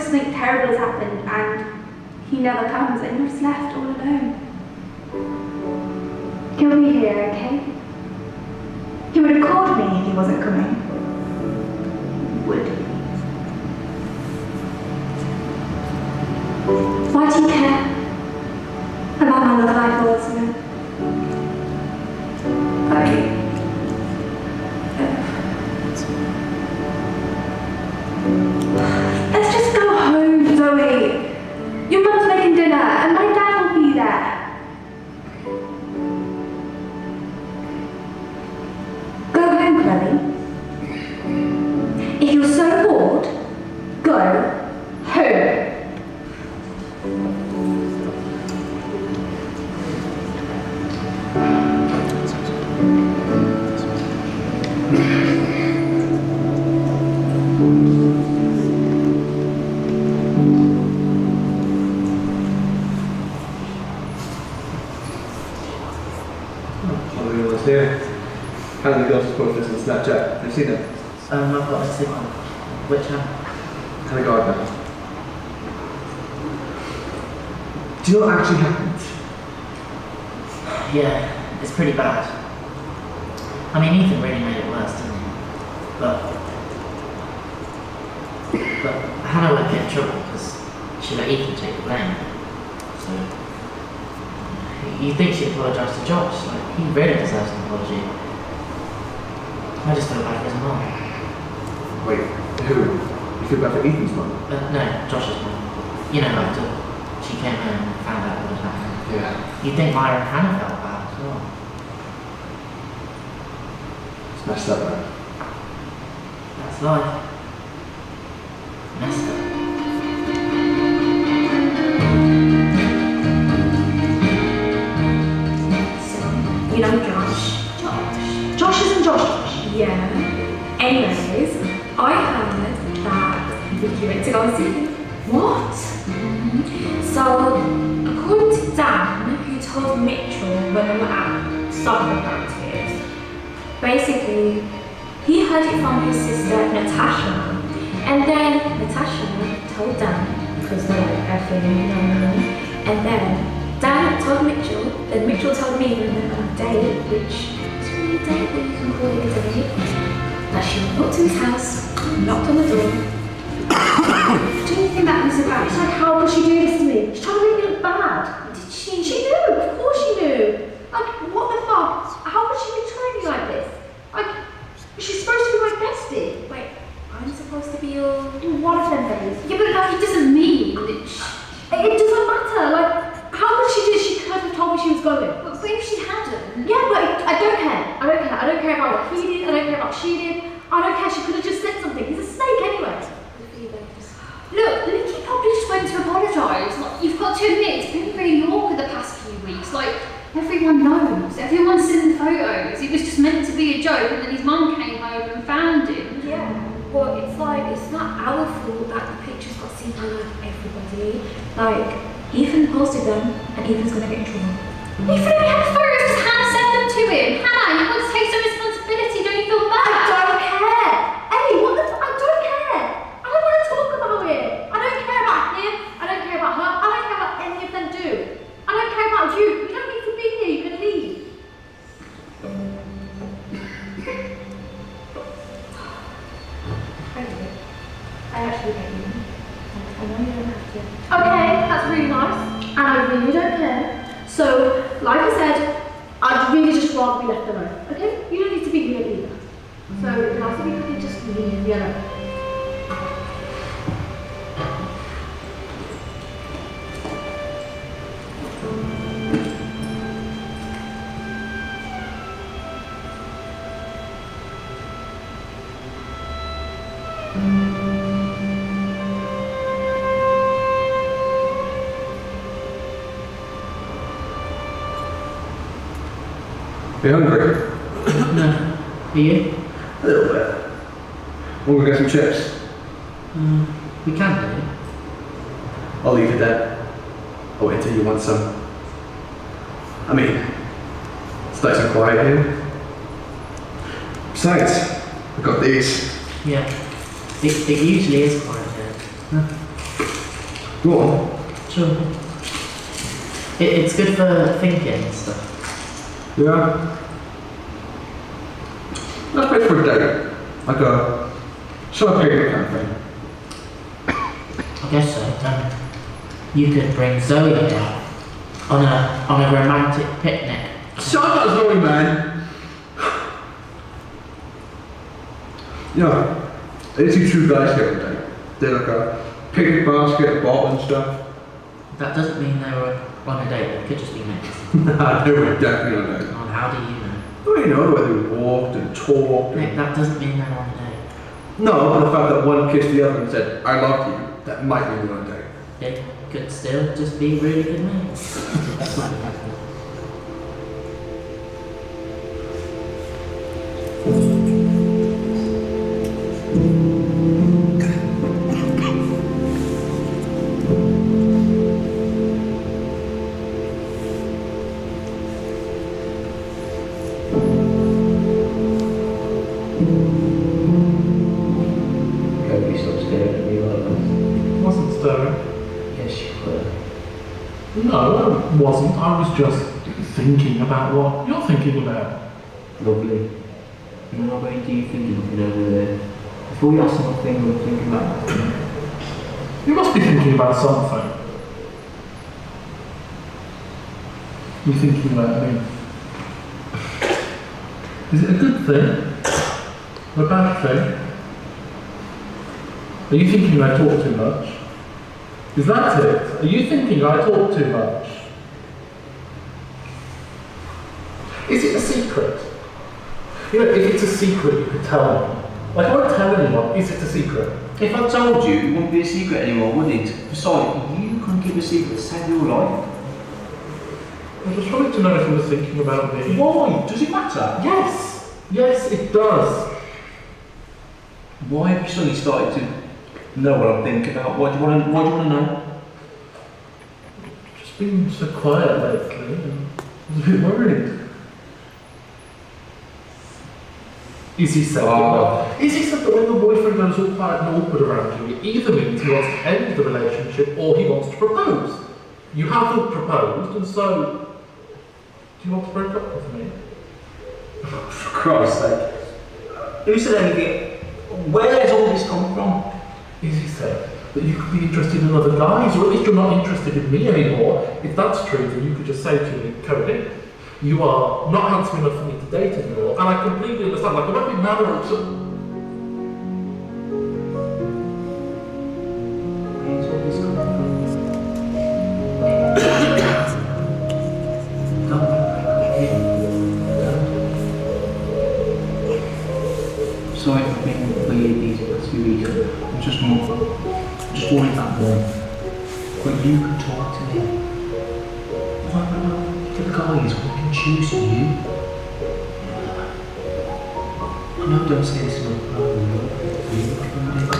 something terrible has happened and he never comes and you're just left all alone. He'll be here, okay? He would have called me if he wasn't coming. Would. Why do you care about my love life also? Let's just go home, Zoe. Your mum's making dinner and my dad will be there. Go home, Chloe. If you're so bored, go home. Here. How many girls have posted this on Snapchat? Have you seen them? I've got a sick one. Which one? Hannah Gardner. Do you know what actually happened? Yeah, it's pretty bad. I mean, Ethan really made it worse, didn't he? But Hannah won't get in trouble because she let Ethan take the blame. So you think she apologised to Josh? Like, he really deserves an apology. I just feel bad for his mum. Wait, who? You feel bad for Ethan's mum? No, Josh's mum. You know, after she came home and found out what was happening. Yeah. You'd think Myra and Hannah felt bad as well. It's messed up, man. That's life. Messed up. You know Josh? Josh isn't Josh? Yeah. Anyways, I heard that Vicky went to go and see him. What? So, according to Dan, who told Mitchell when they were at soccer practice, basically, he heard it from his sister Natasha. And then Natasha told Dan, because they're like effing, and then Dan told Mitchell, then Mitchell told me when they were on a date, which is really a date, but you can call it a date, that she walked to his house, knocked on the door. What do you think that was about? She's like, how could she do this to me? She's trying to make me look bad. Did she? She knew, of course she knew. Like, what the fuck? How could she be trying me like this? Like, she's supposed to be my bestie. Wait, I'm supposed to be your... One of them days. Yeah, but like, it doesn't mean that it doesn't matter, like, how could she do? She could have told me she was going. But if she hadn't. Yeah, but I don't care. I don't care about what he did. I don't care about what she did. I don't care. She could have just said something. He's a snake anyway. Look, Nikki probably just went to apologise. Like, you've got to admit, it's been really awkward the past few weeks. Like, everyone knows. Everyone's seen the photos. It was just meant to be a joke, and then his mum came home and found him. Yeah, well, it's like, it's not our fault that the pictures got seen by like everybody. Like, Ethan posted them, and Ethan's gonna get in trouble. Ethan only had photos because Hannah sent them to him. Hannah, you want to take some responsibility, don't you feel bad? I don't care. Ellie, what the f- I don't care. I don't want to talk about it. I don't care about him. I don't care about her. I don't care about any of them do. I don't care about you. You don't need to be here. You can leave. I actually hate you. I know you don't have to. Okay, that's really nice. And I really don't care. So, like I said, I'd really just rather be left alone. Okay? You don't need to be here either. So, nice if you could just leave me alone. Are you hungry? No. Are you? A little bit. Want to get some chips? We can do. I'll leave it there. I'll wait until you want some. I mean, it's nice and quiet here. Besides, I've got these. Yeah. It usually is quiet here. Go on. Sure. It's good for thinking and stuff. Yeah. Let's play for a date. Like a summer picnic kind of thing. I guess so. You could bring Zoe here on a romantic picnic. Shut up, Zoe, man! You know, I see two guys here one day. They like a picnic basket, a bottle and stuff. That doesn't mean they were on a date, it could just be mates. Nah, they were definitely on a date. Oh, how do you know? Well, you know, the way they walked and talked. Nick, that doesn't mean they're on a date. No, but the fact that one kissed the other and said, I love you, that might mean they're on a date. It could still just be really good mates. That's what happened. Kobe, stop staring at me like that. Wasn't staring. Yes, you were. No, I wasn't. I was just thinking about what you're thinking about. Lovely. And what way do you think you're looking over there? If all your sort of thing we're thinking about. You must be thinking about something. You're thinking about me. Is it a good thing? Or a bad thing? Are you thinking I talk too much? Is that it? Are you thinking I talk too much? Is it a secret? You know, if it's a secret, you could tell me. Like, I won't tell anyone. Is it a secret? If I told you, it wouldn't be a secret anymore, would it? Besides, you couldn't keep a secret to save your life. I was trying to know if you were thinking about me. Why? Does it matter? Yes! Yes, it does. Why have you suddenly started to know what I'm thinking about? Why do you want to know? Just been so quiet lately. I was a bit worried. Is he said that? Is he said that when the boyfriend goes all quiet and awkward around you, it either means he wants to end the relationship or he wants to propose? You haven't proposed, and so do you want to break up with me? For Christ's sake. Who said anything? Where has all this come from? Is he said that you could be interested in other guys, or at least you're not interested in me anymore? If that's true, then you could just say to me, Cody, you are not handsome enough for me to date anymore, and I completely understand. Like, I might be mad or upset. Sorry for being weird these past few weeks. I'm just worried about more. But you can talk to me. Why not the guys who can choose you? I know, don't say this in a problem, but you included.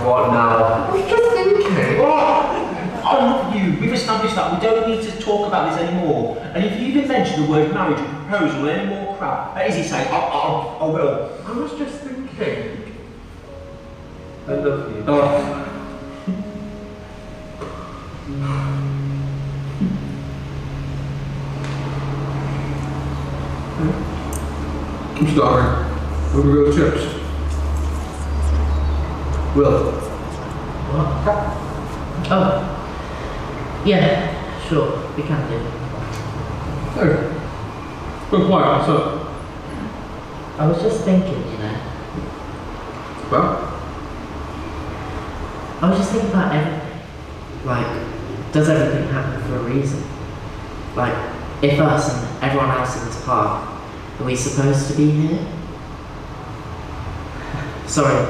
What now? I was just thinking. I'm not you. We've established that. We don't need to talk about this anymore. And if you even mention the word marriage or proposal or any more crap, as he say, I will. I was just thinking. I love you. I'm starving. We'll go to chips. Will. What? Oh. Yeah, sure, we can do. Hey. Go quiet, what's up? I was just thinking, you know. Well? I was just thinking about everything. Like, does everything happen for a reason? Like, if us and everyone else in this park, are we supposed to be here? Sorry.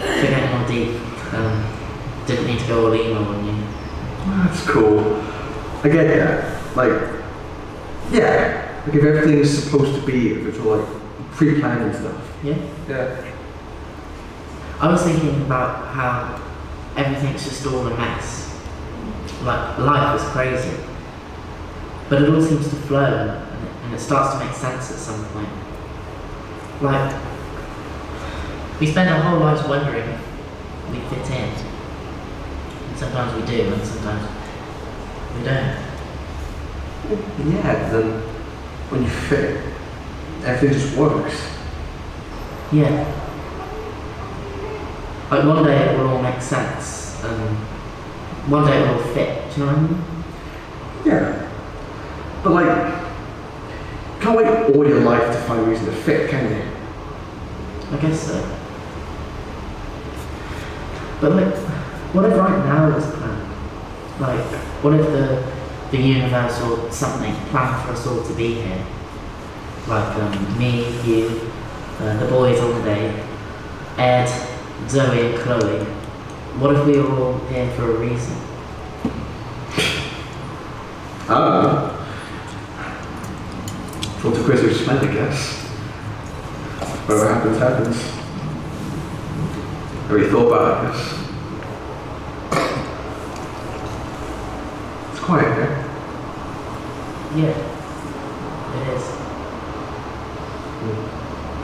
Forgetting all deep. Didn't need to go all emo on you. That's cool. I get that. Like, yeah. Like if everything is supposed to be, if it's all like pre-planned and stuff. Yeah. Yeah. I was thinking about how everything's just all a mess. Like, life is crazy. But it all seems to flow, and it starts to make sense at some point. Like, we spend our whole lives wondering if we fit in. And sometimes we do, and sometimes we don't. Yeah, then when you fit, everything just works. Yeah. Like one day it will all make sense, and one day it will all fit. Do you know what I mean? Yeah. But like, you can't wait all your life to find a reason to fit, can you? I guess so. But like, what if right now it was planned? Like, what if the universe or something planned for us all to be here? Like me, you, the boys on the day, Ed, Zoe and Chloe. What if we were all here for a reason? I don't know. Thought the quiz was spent, I guess. Whatever happens, happens. Have you thought about it, I guess? It's quiet here. Yeah, it is.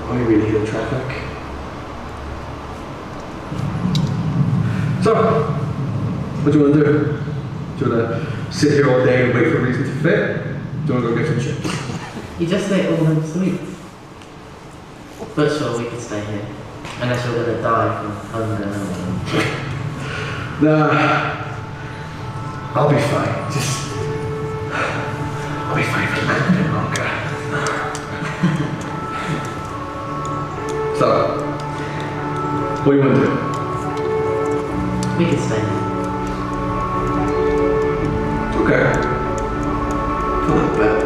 I really hear the traffic. So, what do you want to do? Do you want to sit here all day and wait for a reason to fit? Do you want to go get some chips? You just stay all home sweet. But sure, we could stay here. Unless you're gonna die from hunger. Nah, I'll be fine. I'll be fine for a bit longer. So, what do you want to do? We could stay here. Okay. For a little bit.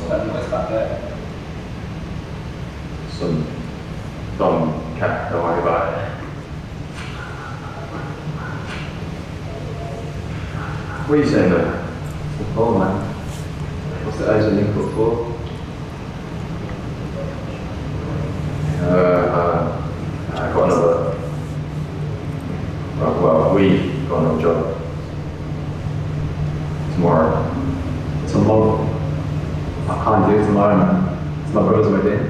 What's back there? Some dumb cat, don't worry about it. What are you saying though? Oh man. What's the urgent link up for? I got another. Well, we got another job. Tomorrow. Tomorrow? I can't do it tomorrow, man. It's my brother's wedding.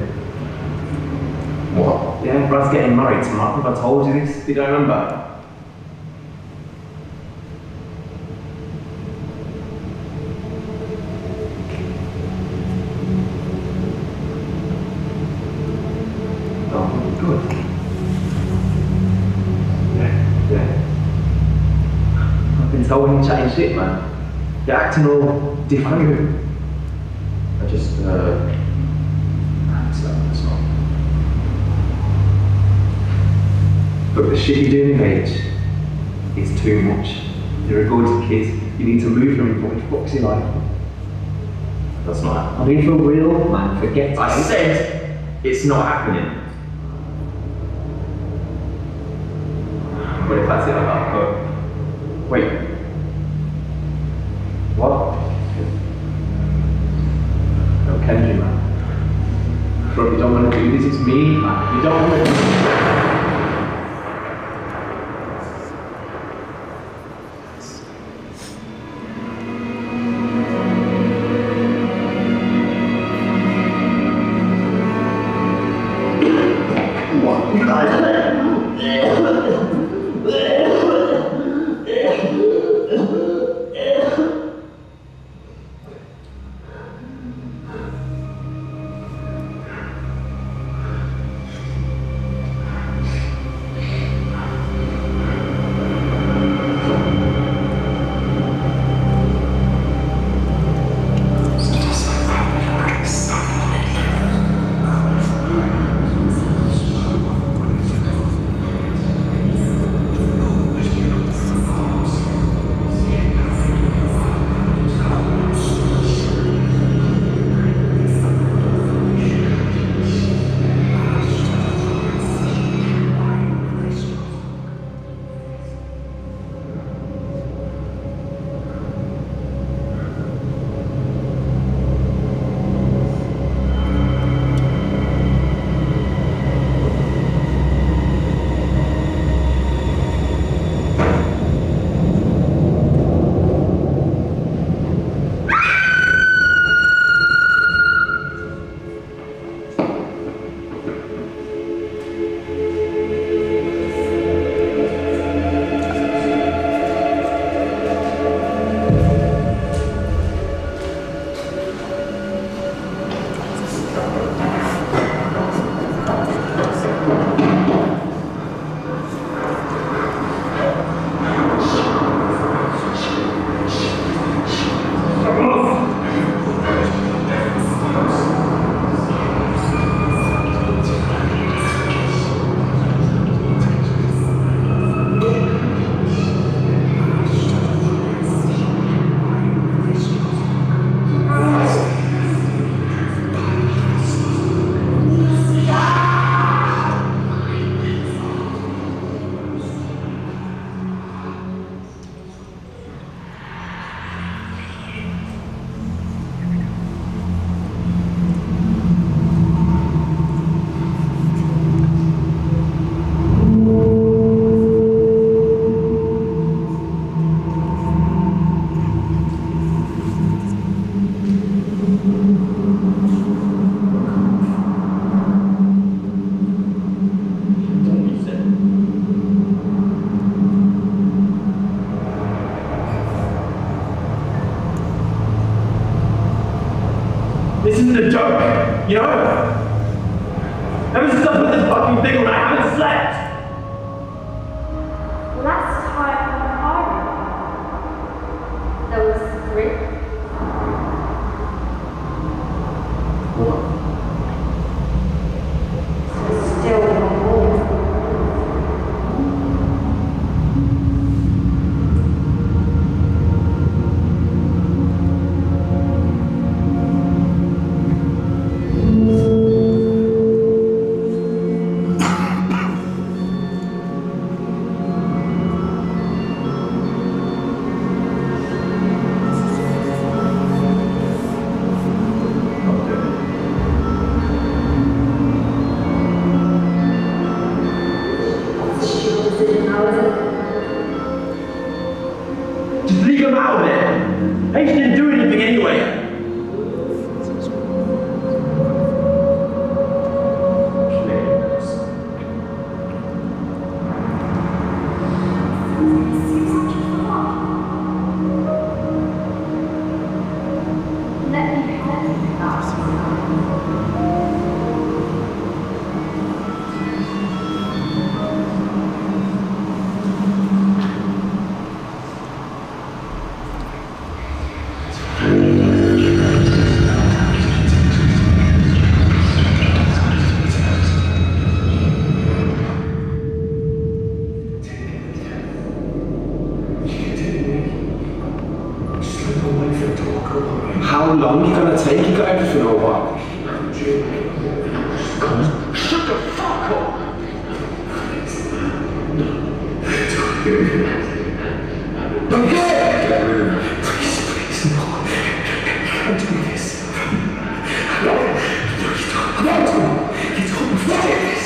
What? Yeah, Brad's getting married tomorrow. I told you this. You don't remember? Oh, good. Yeah. I've been told you're chatting shit, man. You're acting all different. I just, it's not. But the shit you're doing, mate, is too much. You're a good kid. You need to move from what fucks your life. That's not happening. I mean, for real, man, forget it. I said it's not happening. What if that's it? I'll go. Wait. What? No, Kendry, man. Bro, you don't want to do this. It's me, man. You don't want to do this. This isn't a joke, you know? Ever since I put this fucking thing on, I haven't slept! Well, that's how I got a party. That was great. What? Still in the hole. everything alright? Shut the fuck up! Okay! Get rid of it. Please, no. You can't do this. No, please don't. No! You told me to do this.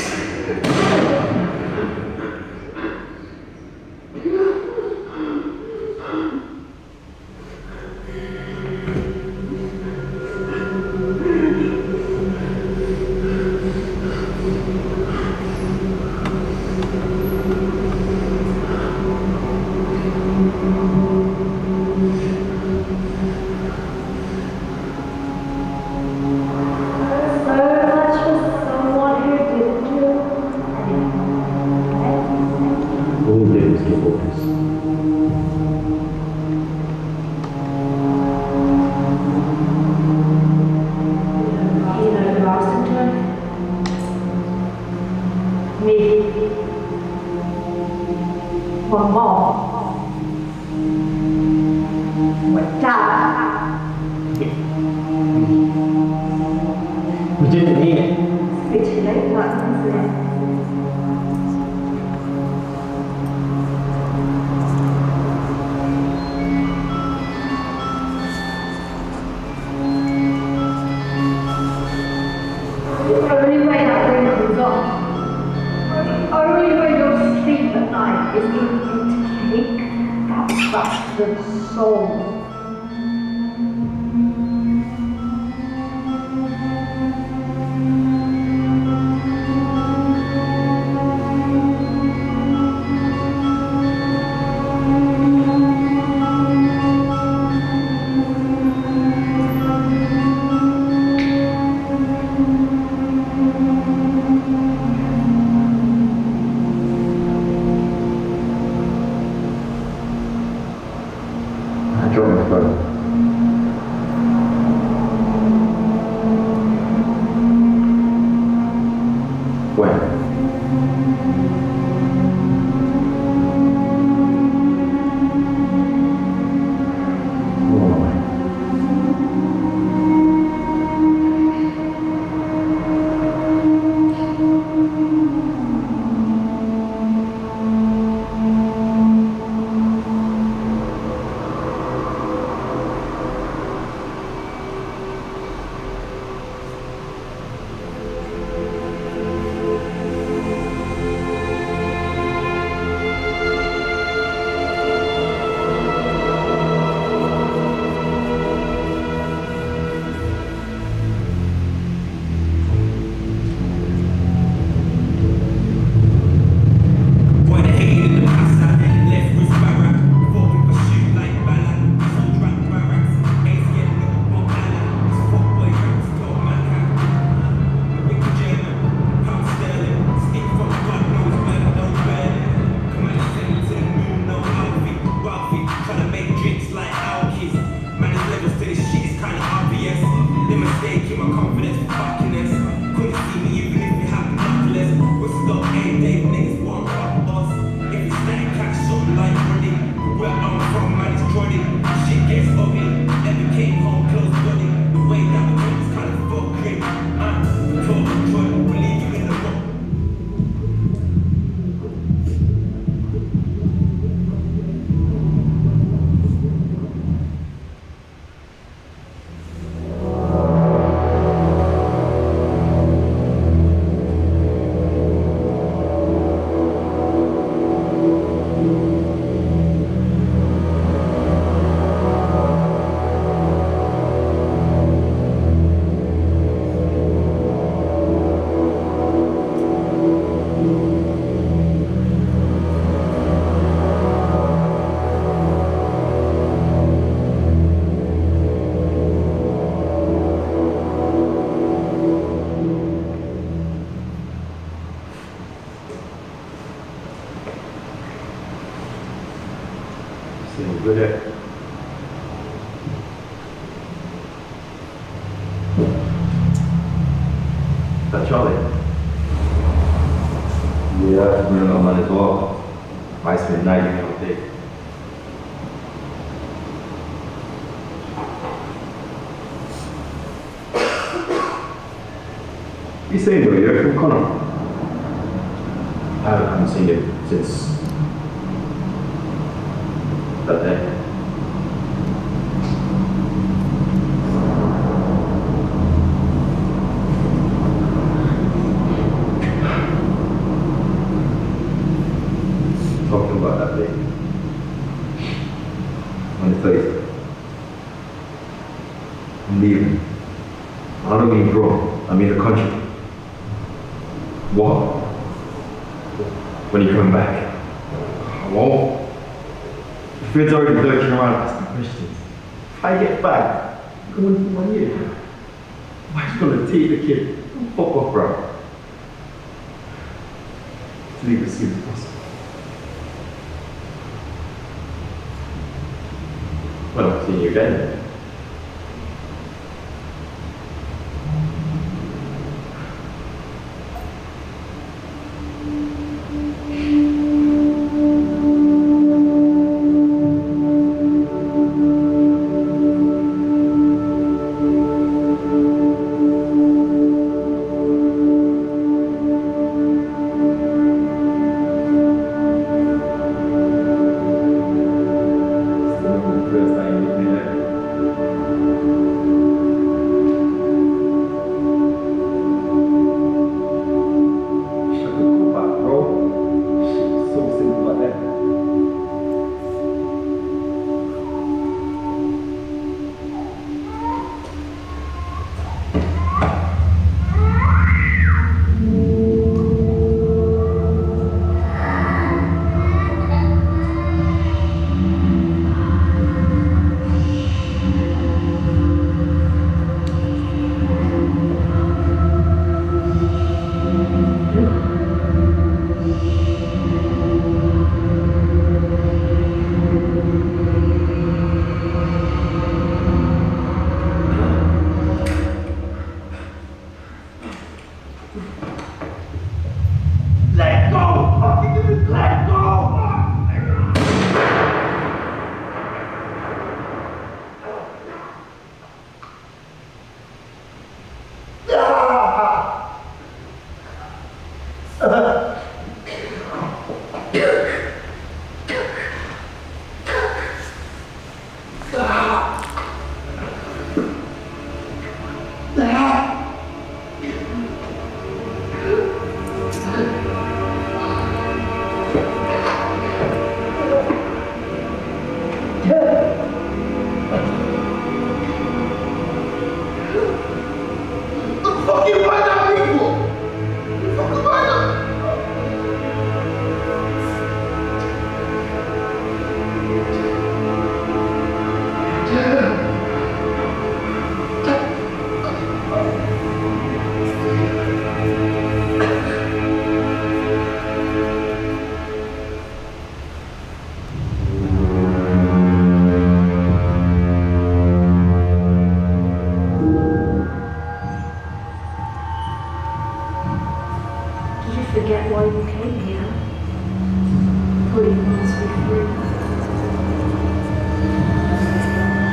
That Charlie? Yeah, we're not man as well. I spent 90 all day. You seen him, you from Connor? I haven't seen him since that day. Talking about that day. On the face. I'm leaving. I don't mean abroad, I mean the country. What? When you come back? I won't. The Fed's already lurking around asking questions. If I get back, I'm going for 1 year. Wife's gonna take the kid. Fuck off, bro. Let's leave as soon as possible. Well, I'll see you again. Forget why you came here. Putting us with you.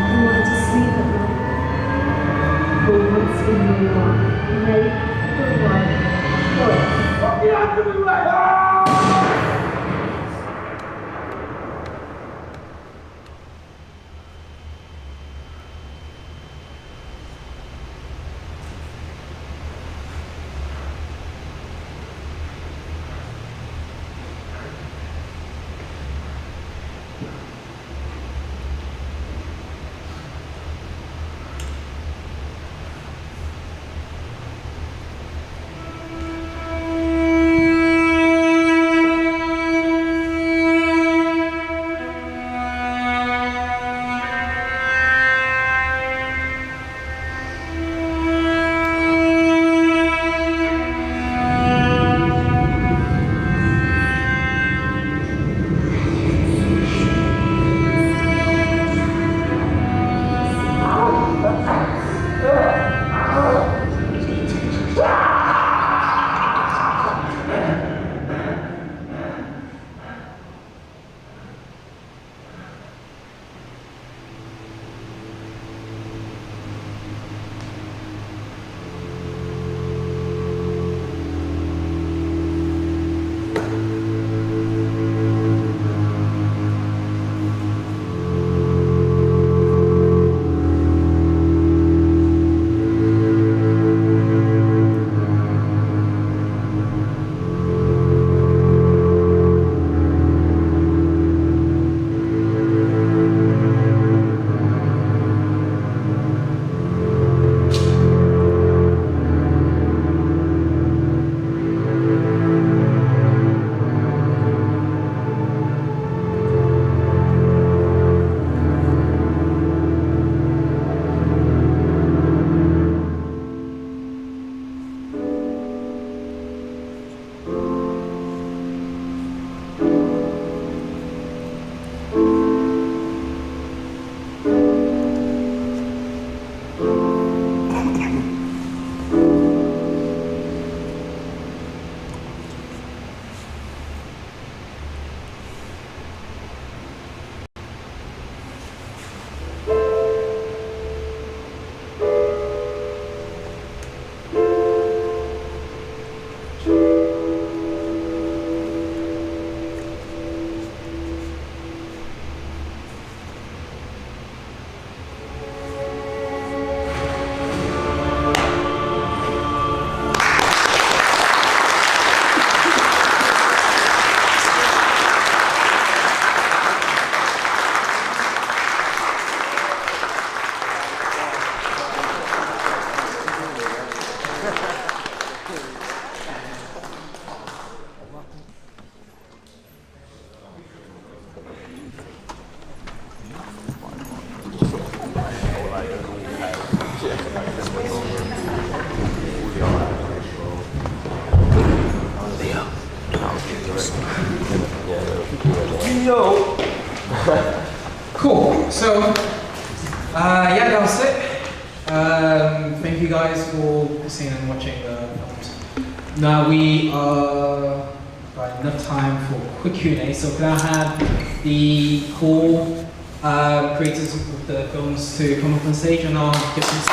You wanted to sleep at night. But once in your life, make the right choice. Fuck you have to be right. thank you guys for seeing and watching the films. Now we are got enough time for quick Q&A, so can I have the core creators of the films to come up on stage and I'll get some.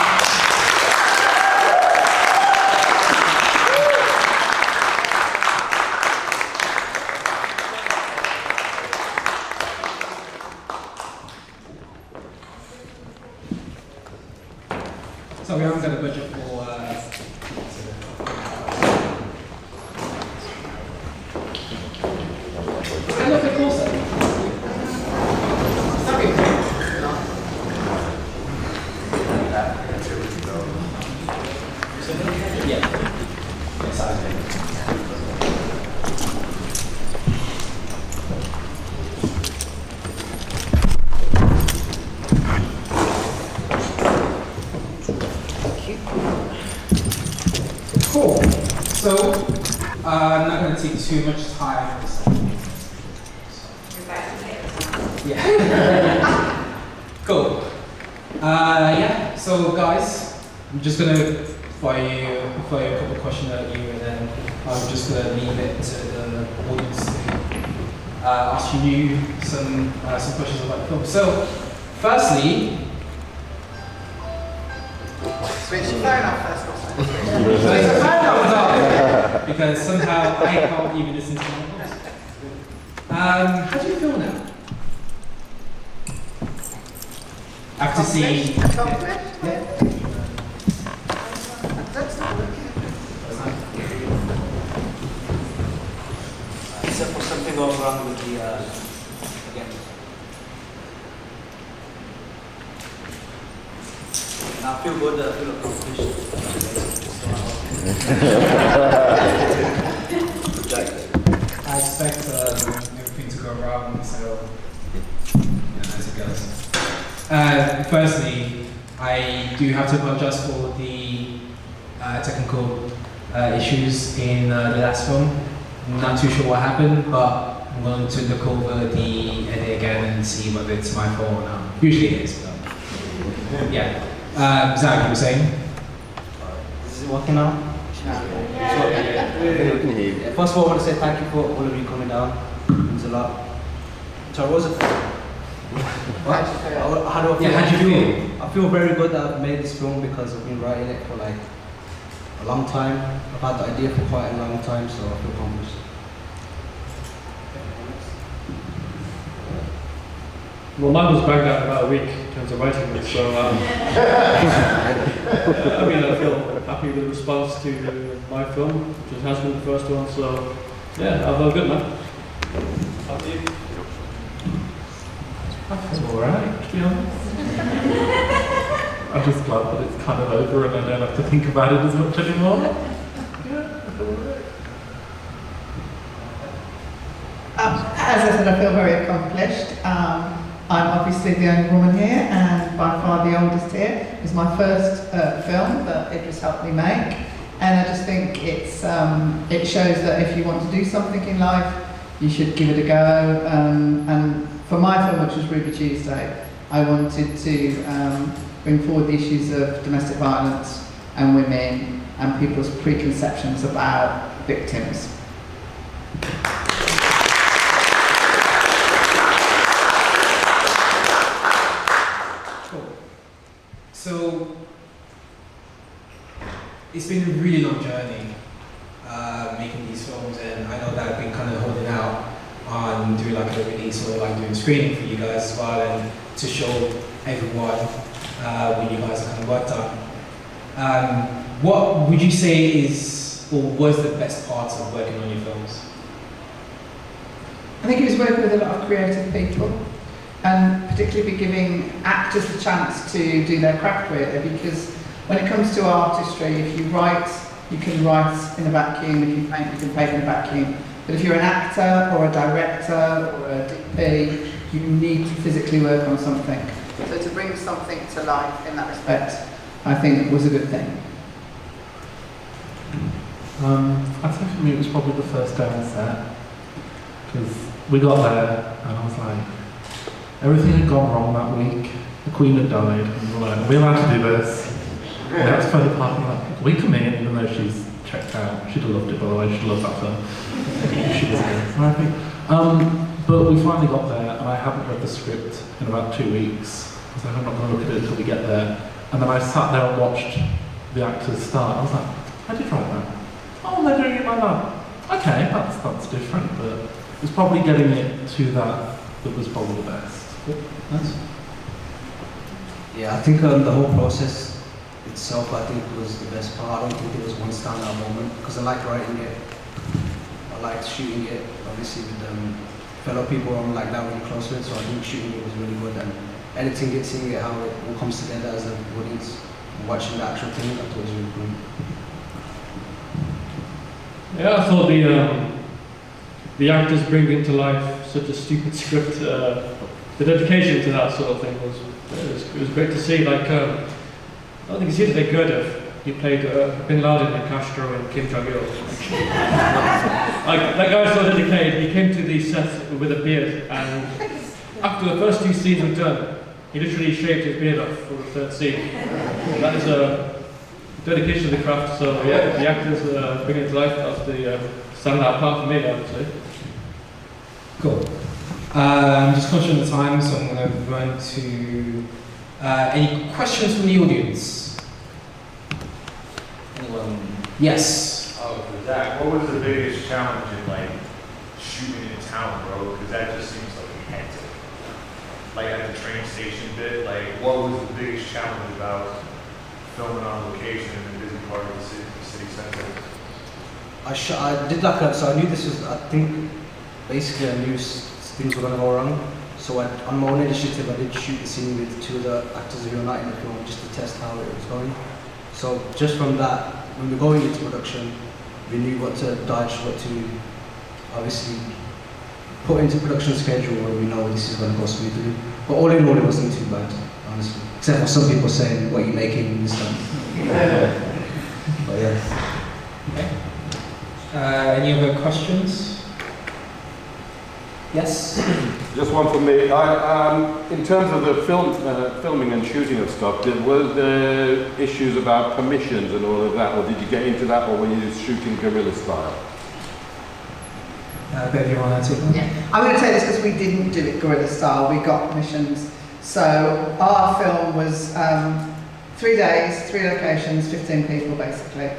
So we haven't got a budget for a little bit closer. Cool. So, I'm not going to take too much time. Yeah. Cool. Yeah. So, guys, I'm just going to fire you a couple of questions at you, and then I'm just going to leave it to the audience to ask you some questions about the film. So, firstly. Switch your phone off first. Because somehow I can't even listen to my voice. How do you feel now? After seeing. Except for something goes wrong with the again. I feel good, I feel accomplished. I expect everything to go wrong, so as it goes. Firstly, I do have to apologize for the technical issues in the last film. I'm not too sure what happened, but I'm going to look over the edit again and see whether it's my fault or not. Usually it is, but yeah. Zach, you were saying? Is it working now? First of all, I want to say thank you for all of you coming down. It means a lot. So what was it? What? How do I feel? Yeah, how do you feel? I feel very good that I've made this film because I've been writing it for like a long time. I've had the idea for quite a long time, so I feel accomplished. Well, mine was banged out in about a week in terms of writing it, so I mean, I feel happy with the response to my film, which has been the first one, so yeah, I feel good, man. How do you? I feel alright, to be honest. I'm just glad that it's kind of over and I don't have to think about it as much anymore. Yeah, I feel alright. As I said, I feel very accomplished. I'm obviously the only woman here and by far the oldest here. It's my first film that Idris helped me make, and I just think it shows that if you want to do something in life, you should give it a go. And for my film, which was Ruby Tuesday, I wanted to bring forward the issues of domestic violence and women and people's preconceptions about victims. So, it's been a really long journey making these films, and I know that I've been kind of holding out on doing like a release or like doing a screening for you guys as well, and to show everyone what you guys have kind of worked on. What would you say is, or was the best part of working on your films? I think it was working with a lot of creative people, and particularly giving actors the chance to do their craft really, because when it comes to artistry, if you write, you can write in a vacuum, if you paint, you can paint in a vacuum. But if you're an actor or a director or a DP, you need to physically work on something. So to bring something to life in that respect, I think was a good thing. I'd say for me it was probably the first day on set, because we got there and I was like, everything had gone wrong that week. The Queen had died, and we were like, are we allowed to do this? That's further part of we come in, even though she's checked out. She'd have loved it, by the way. She'd love that film. She was here. But we finally got there, and I hadn't read the script in about 2 weeks. So I'm not going to look at it until we get there. And then I sat there and watched the actors start. I was like, I did write that. Oh, they're doing it like that. Okay, that's different, but it's probably getting it to that was probably the best. Nice. Yeah, I think the whole process itself, I think, was the best part. I don't think there was one standout moment, because I liked writing it, I liked shooting it, obviously with fellow people I'm like that really close with, so I think shooting it was really good, and editing it, seeing it, how it all comes together as an audience, and watching the actual thing, I thought it was really cool. Yeah, I thought the actors bringing to life such a stupid script, the dedication to that sort of thing was great to see. Like, I don't think it's usually good if you played Bin Laden and Castro and Kim Jong-il. Like, that guy was so dedicated, he came to the set with a beard, and after the first 2 scenes were done, he literally shaved his beard off for the 3rd scene. That is a dedication to the craft, so yeah, the actors bring it to life. That's the standout part for me, I would say. Cool. Just conscious of the time, so I'm going to run to any questions from the audience? Anyone? Yes. Oh, for Zach, what was the biggest challenge in like shooting in town, bro? Because that just seems like hectic. Like at the train station bit, like what was the biggest challenge about filming on location in a busy part of the city center? I did like so I knew this was, I think, basically I knew things were going to go wrong. So on my own initiative, I did shoot the scene with 2 of the actors who were not in the film, just to test how it was going. So just from that, when we're going into production, we knew what to dodge, what to obviously put into production schedule, and we know this is going to go smoothly. But all in all, it wasn't too bad, honestly. Except for some people saying, what are you making this time? But yeah. Okay. Any other questions? Yes? Just one for me. In terms of the filming and shooting of stuff, were there issues about permissions and all of that, or did you get into that, or were you shooting guerrilla style? Bev, you want to take that? Yeah. I'm going to take this because we didn't do it guerrilla style, we got permissions. So our film was 3 days, 3 locations, 15 people basically.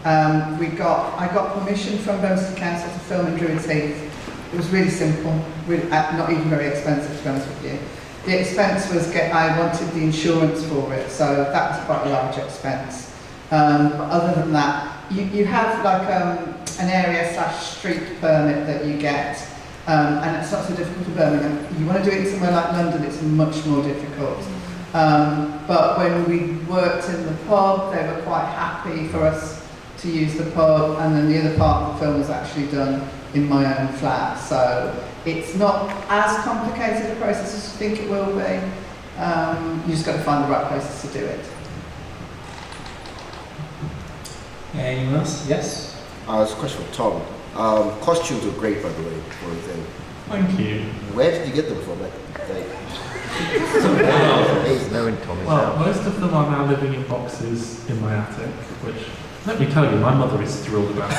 I got permission from Birmingham Council to film in Druids Heath. It was really simple, not even very expensive to be honest with you. The expense was I wanted the insurance for it, so that was quite a large expense. But other than that, you have like an area/street permit that you get, and it's not so difficult in Birmingham. You want to do it somewhere like London, it's much more difficult. But when we worked in the pub, they were quite happy for us to use the pub, and then the other part of the film was actually done in my own flat, so it's not as complicated a process as you think it will be. You just got to find the right places to do it. Anyone else? Yes? It's a question for Tom. Costumes were great, by the way, for the thing. Thank you. Where did you get them from? Well, most of them are now living in boxes in my attic, which, let me tell you, my mother is thrilled about it.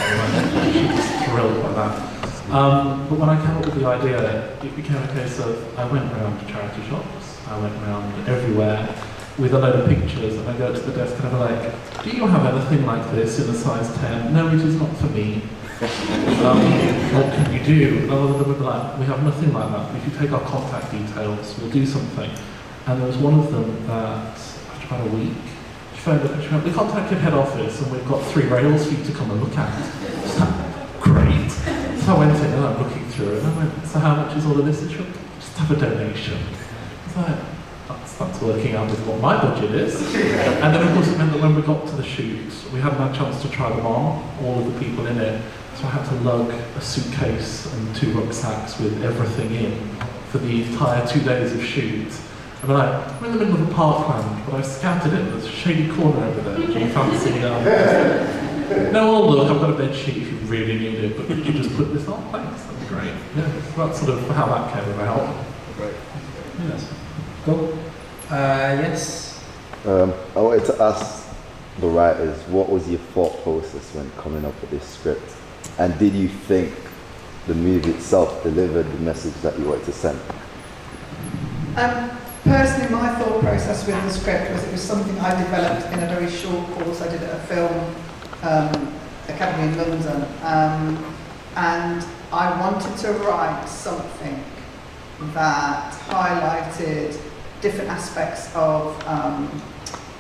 She's thrilled by that. But when I came up with the idea, it became a case of, I went around to charity shops, I went around everywhere with a load of pictures, and I go to the desk and I'm like, do you have anything like this in a size 10? No, it is not for me. What can you do? And a lot of them would be like, we have nothing like that. If you take our contact details, we'll do something. And there was one of them that, after about a week, she phoned up and she went, we contacted head office and we've got 3 rails for you to come and look at. Great. So I went in and I'm looking through it and I went, so how much is all of this? And she went, just have a donation. It's like, that's working out with what my budget is. And then of course it meant that when we got to the shoot, we hadn't had a chance to try them on, all of the people in it. So I had to lug a suitcase and 2 rucksacks with everything in for the entire 2 days of shoot. And then we're in the middle of a parkland, but I scouted it, there's a shady corner over there. Do you fancy no, oh look, I've got a bed sheet if you really need it, but could you just put this on? Thanks, that'd be great. Yeah, so that's sort of how that came about. Right. Yes. Cool. Yes? I wanted to ask the writers, what was your thought process when coming up with this script? And did you think the movie itself delivered the message that you wanted to send? Personally, my thought process with the script was it was something I developed in a very short course. I did at a film academy in London, and I wanted to write something that highlighted different aspects of,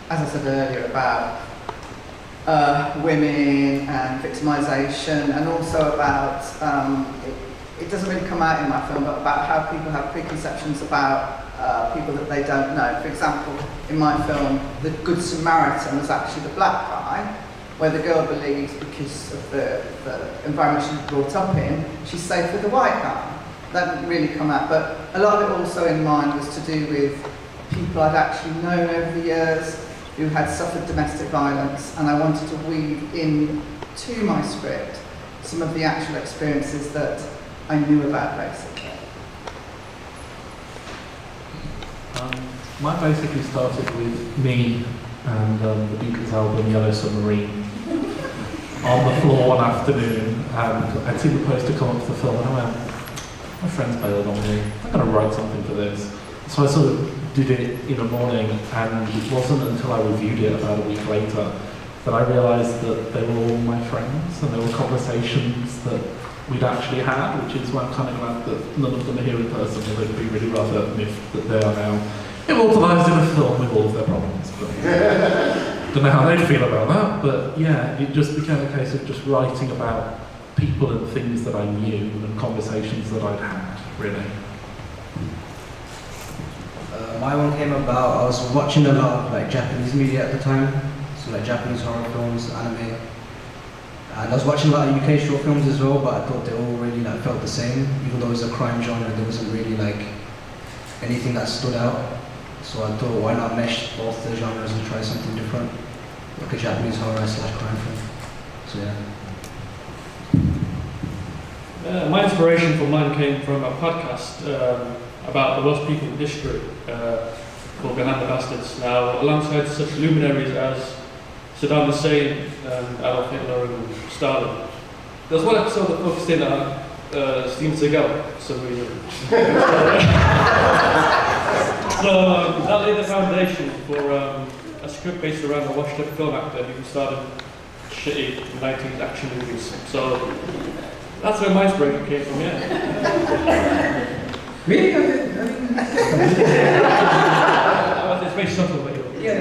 as I said earlier, about women and victimisation, and also about, it doesn't really come out in my film, but about how people have preconceptions about people that they don't know. For example, in my film, the Good Samaritan was actually the black guy, where the girl believes because of the environment she was brought up in, she's safe with the white guy. That didn't really come out, but a lot of it also in mine was to do with people I'd actually known over the years who had suffered domestic violence, and I wanted to weave into my script some of the actual experiences that I knew about, basically. Mine basically started with me and the Beatles album Yellow Submarine on the floor one afternoon, and I'd seen the poster come up for the film, and I went, my friend's better than me, I'm going to write something for this. So I sort of did it in the morning, and it wasn't until I reviewed it about a week later that I realised that they were all my friends, and there were conversations that we'd actually had, which is why I'm kind of glad that none of them are here in person, because it'd be really rather miffed that they are now immortalised in a film with all of their problems. But don't know how they'd feel about that, but yeah, it just became a case of just writing about people and things that I knew and conversations that I'd had, really. My one came about, I was watching a lot of like Japanese media at the time, so like Japanese horror films, anime, and I was watching a lot of UK short films as well, but I thought they all really like felt the same, even though it was a crime genre, there wasn't really like anything that stood out. So I thought, why not mesh both the genres and try something different, like a Japanese horror / crime film. So yeah. My inspiration for mine came from a podcast about the worst people in history called Behind the Bastards. Now, alongside such luminaries as Saddam Hussein and Adolf Hitler and Stalin, there's one episode that focused in on Steven Seagal for some reason. So that laid the foundation for a script based around a washed-up film actor who started shitty 90s action movies. So that's where my inspiration came from, yeah. Really? It's very subtle, but yeah.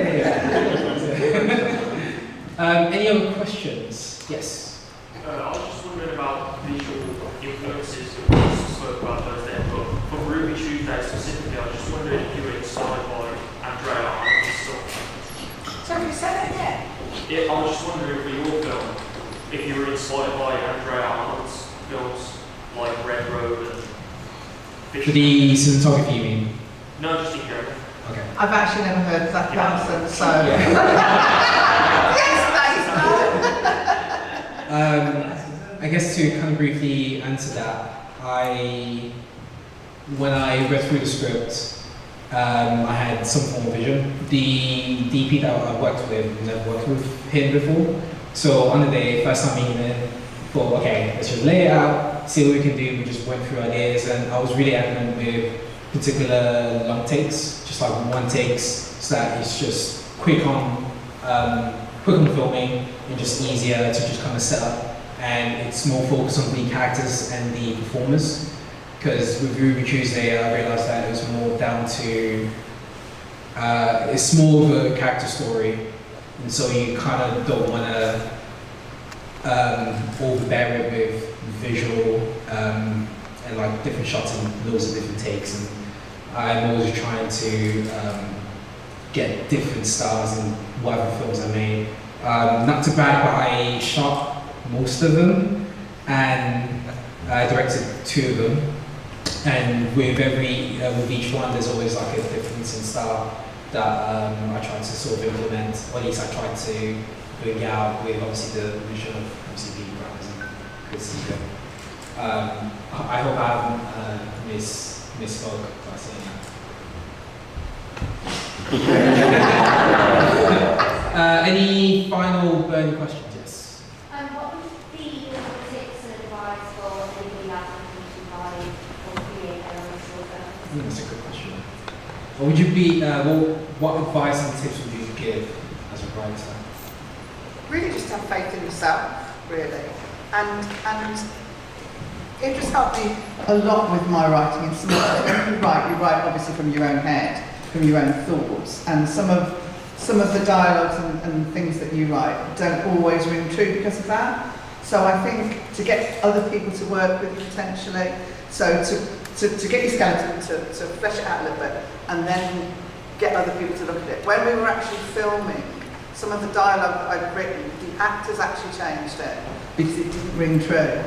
Any other questions? Yes. I was just wondering about visual influences. We spoke about those there, but for Ruby Tuesday specifically, I was just wondering if you were inspired by Andrea Arnold's stuff. Sorry, say that again? I was just wondering for your film, if you were inspired by Andrea Arnold's films like Red Road and For the cinematography, you mean? No, just in general. Okay. I've actually never heard of that person, so... I guess to kind of briefly answer that, when I read through the script, I had some form of vision. The DP that I worked with, I've never worked with him before. So on the day, first time meeting him, thought, okay, let's just lay it out, see what we can do. We just went through ideas, and I was really adamant with particular long takes, just like one takes, so that it's just quick on filming and just easier to just kind of set up. And it's more focused on the characters and the performers. Because with Ruby Tuesday, I realised that it was more down to, it's more of a character story, and so you kind of don't want to overbear it with visual and like different shots and loads of different takes. And I'm always trying to get different styles in whatever films I made. Not to brag, but I shot most of them, and I directed 2 of them. And with each one, there's always like a difference in style that I try to sort of implement, or at least I try to bring out with obviously the vision of obviously being brothers and criticism. I hope I haven't misspoke by saying that. Any final burning questions? Yes. What would be your tips and advice for anybody that's looking to write or create their own short film? That's a good question. What would you be? What advice and tips would you give as a writer? Really just have faith in yourself, really. And it just helped me a lot with my writing. And some of when you write obviously from your own head, from your own thoughts, and some of the dialogues and things that you write don't always ring true because of that. So I think to get other people to work with you potentially, so to get your skeleton, to flesh it out a little bit, and then get other people to look at it. When we were actually filming, some of the dialogue that I'd written, the actors actually changed it because it didn't ring true.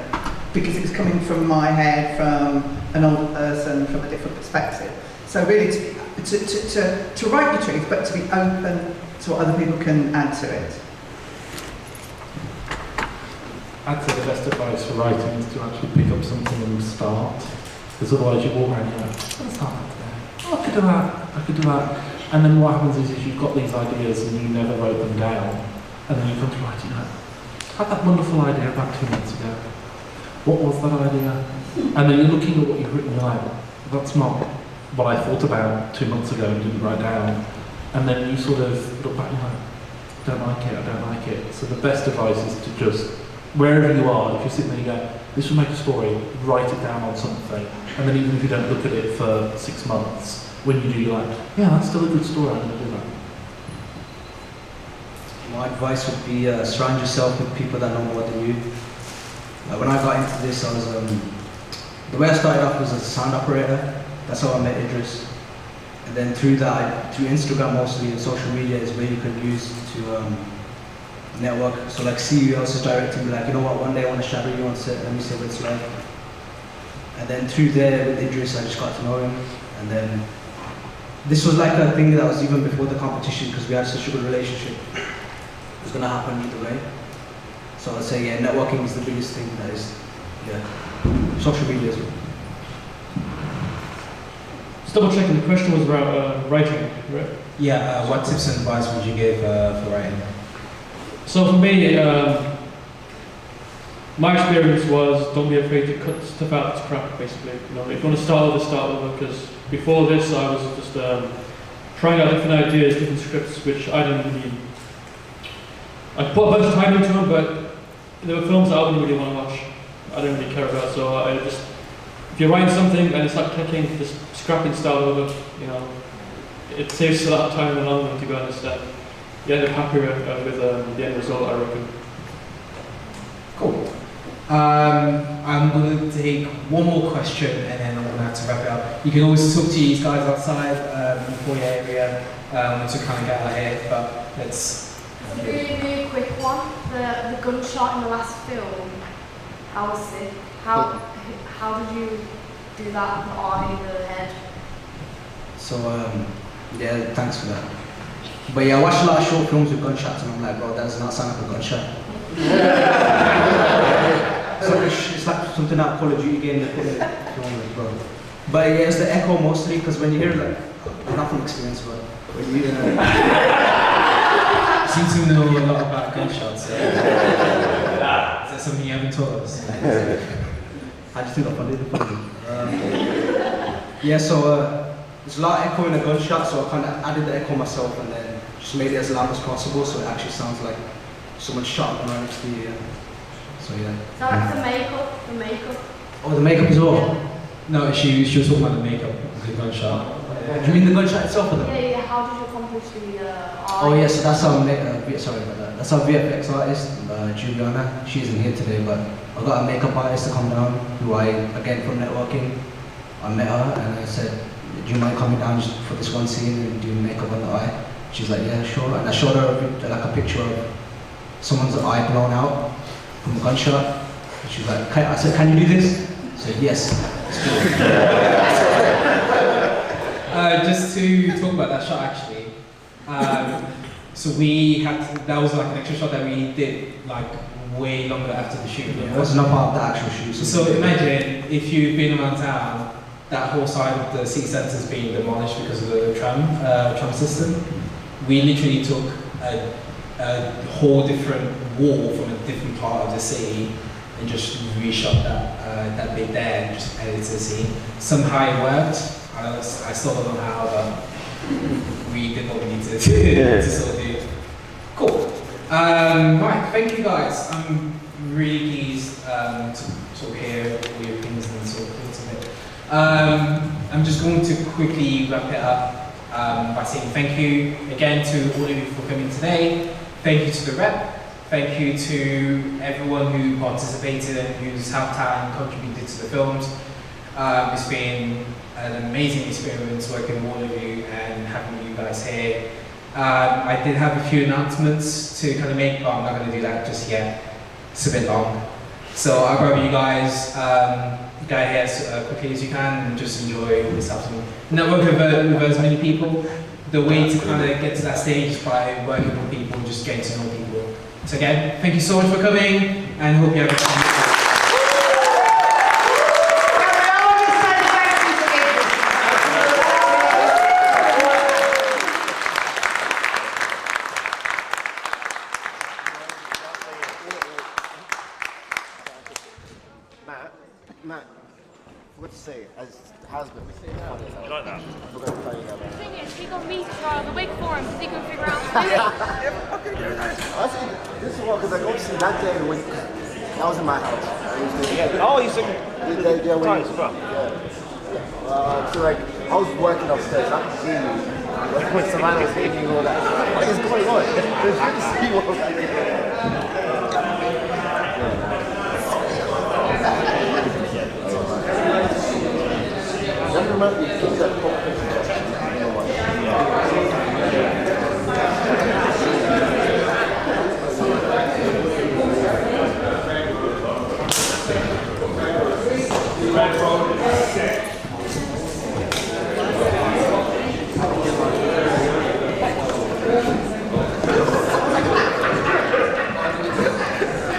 Because it was coming from my head, from an older person, from a different perspective. So really to write the truth, but to be open to what other people can add to it. I'd say the best advice for writing is to actually pick up something and start. Because otherwise you walk around and you're like, let's start that today. Oh, I could do that, I could do that. And then what happens is you've got these ideas and you never wrote them down. And then you come to writing, you're like, I had that wonderful idea about 2 months ago. What was that idea? And then you're looking at what you've written, you're like, that's not what I thought about 2 months ago and didn't write down. And then you sort of look back and you're like, I don't like it, I don't like it. So the best advice is to just, wherever you are, if you're sitting there and you go, this will make a story, write it down on something. And then even if you don't look at it for 6 months, when you do, you're like, yeah, that's still a good story, I'm going to do that. My advice would be surround yourself with people that know more than you. When I got into this, I was the way I started off was as a sound operator. That's how I met Idris. And then through that, through Instagram mostly and social media is where you can use to network. So like see who else is directing, be like, you know what, one day I want to shadow you on set, let me see what it's like. And then through there with Idris, I just got to know him. And then this was like a thing that was even before the competition because we had such a good relationship. It was going to happen either way. So I'd say, yeah, networking is the biggest thing that is, yeah, social media as well. Just double checking, the question was about writing, right? Yeah, what tips and advice would you give for writing? So for me, my experience was don't be afraid to cut stuff out that's crap, basically. You know, if you want to start over, because before this I was just trying out different ideas, different scripts, which I didn't really, I put a bunch of time into them, but there were films that I wouldn't really want to watch. I didn't really care about, so I just, if you're writing something and it's not clicking, just scrap and start over, you know. It saves a lot of time in the long run, to be honest. You end up happier with the end result, I reckon. Cool. I'm going to take one more question and then I'm going to have to wrap it up. You can always talk to these guys outside in the foyer area to kind of get out of here, but let's... A really, really quick one. The gunshot in the last film, how was it? How did you do that on the eye, the head? So, yeah, thanks for that. But yeah, I watched a lot of short films with gunshots and I'm like, bro, that does not sound like a gunshot. It's like something out of Call of Duty game they put in the film, bro. But yeah, it's the echo mostly, because when you hear like, I'm not from experience, but when you seem to know a lot about gunshots. Is that something you haven't told us? I just think I did it. Yeah, so there's a lot of echo in a gunshot, so I kind of added the echo myself and then just made it as loud as possible, so it actually sounds like someone shot right next to you. So yeah. So like the makeup. Oh, the makeup as well? No, she was talking about the makeup of the gunshot. Do you mean the gunshot itself or the? Yeah. How did you accomplish the eye? Oh yeah, so that's our sorry about that. That's our VFX artist, Juliana. She isn't here today, but I got a makeup artist to come down, who I again from networking. I met her and I said, do you mind coming down just for this one scene and doing makeup on the eye? She's like, yeah, sure. And I showed her like a picture of someone's eye blown out from a gunshot. And she's like, I said, can you do this? I said, yes. Just to talk about that shot actually. So we had that was like an extra shot that we did like way longer after the shoot. Yeah, it was not part of the actual shoot. So imagine if you've been around town, that whole side of the city centre is being demolished because of the tram system. We literally took a a whole different wall from a different part of the city and just reshot that bit there and just edited the scene. Somehow it worked. I still don't know how, but we did what we needed to sort of do. Cool. Right, thank you guys. I'm really pleased to sort of hear all your opinions and sort of thoughts of it. I'm just going to quickly wrap it up by saying thank you again to all of you for coming today. Thank you to the rep. Thank you to everyone who participated and who's helped out and contributed to the films. It's been an amazing experience working with all of you and having you guys here. I did have a few announcements to kind of make, but I'm not going to do that just yet. It's a bit long. So I'll grab you guys, get here as quickly as you can and just enjoy this afternoon. Network with as many people. The way to kind of get to that stage is by working with people and just getting to know people. So again, thank you so much for coming and hope you have a good time. Matt, what to say as husband? You like that? We're going to tell you that. The thing is, he got me to try on the wig for him because he couldn't figure out how to do it. This is what, because like obviously that day when I was in my house. Oh, you said tight as well. Yeah. So like I was working upstairs. I could see you. Like when Savannah was hitting you and all that. What is going on? It's good to see what.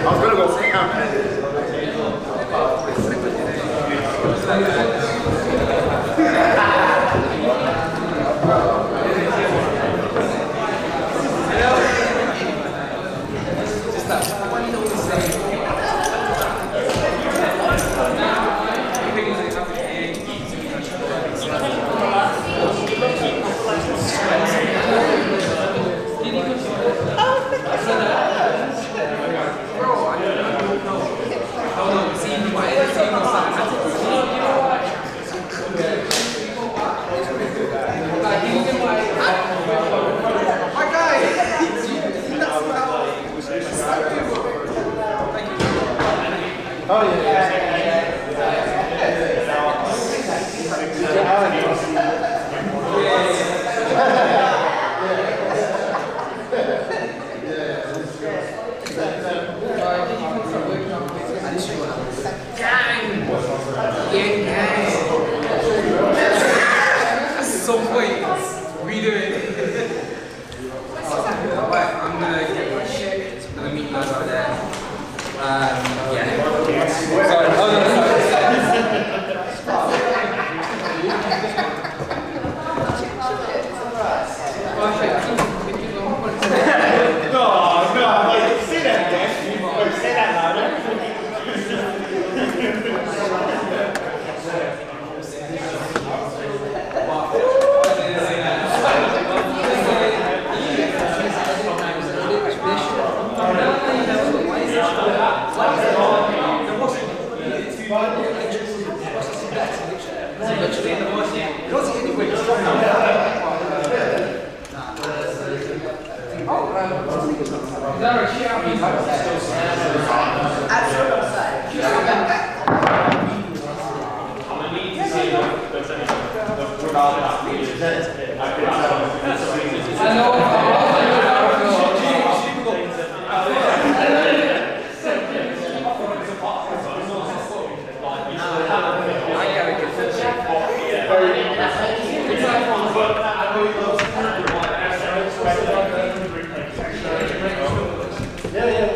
I was gonna go sit down.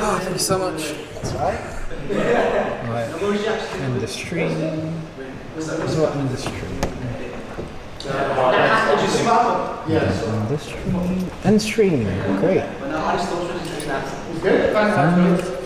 Oh, thank you so much. That's right. Right. End the stream. What end the stream? Yes. End stream. Great. Good.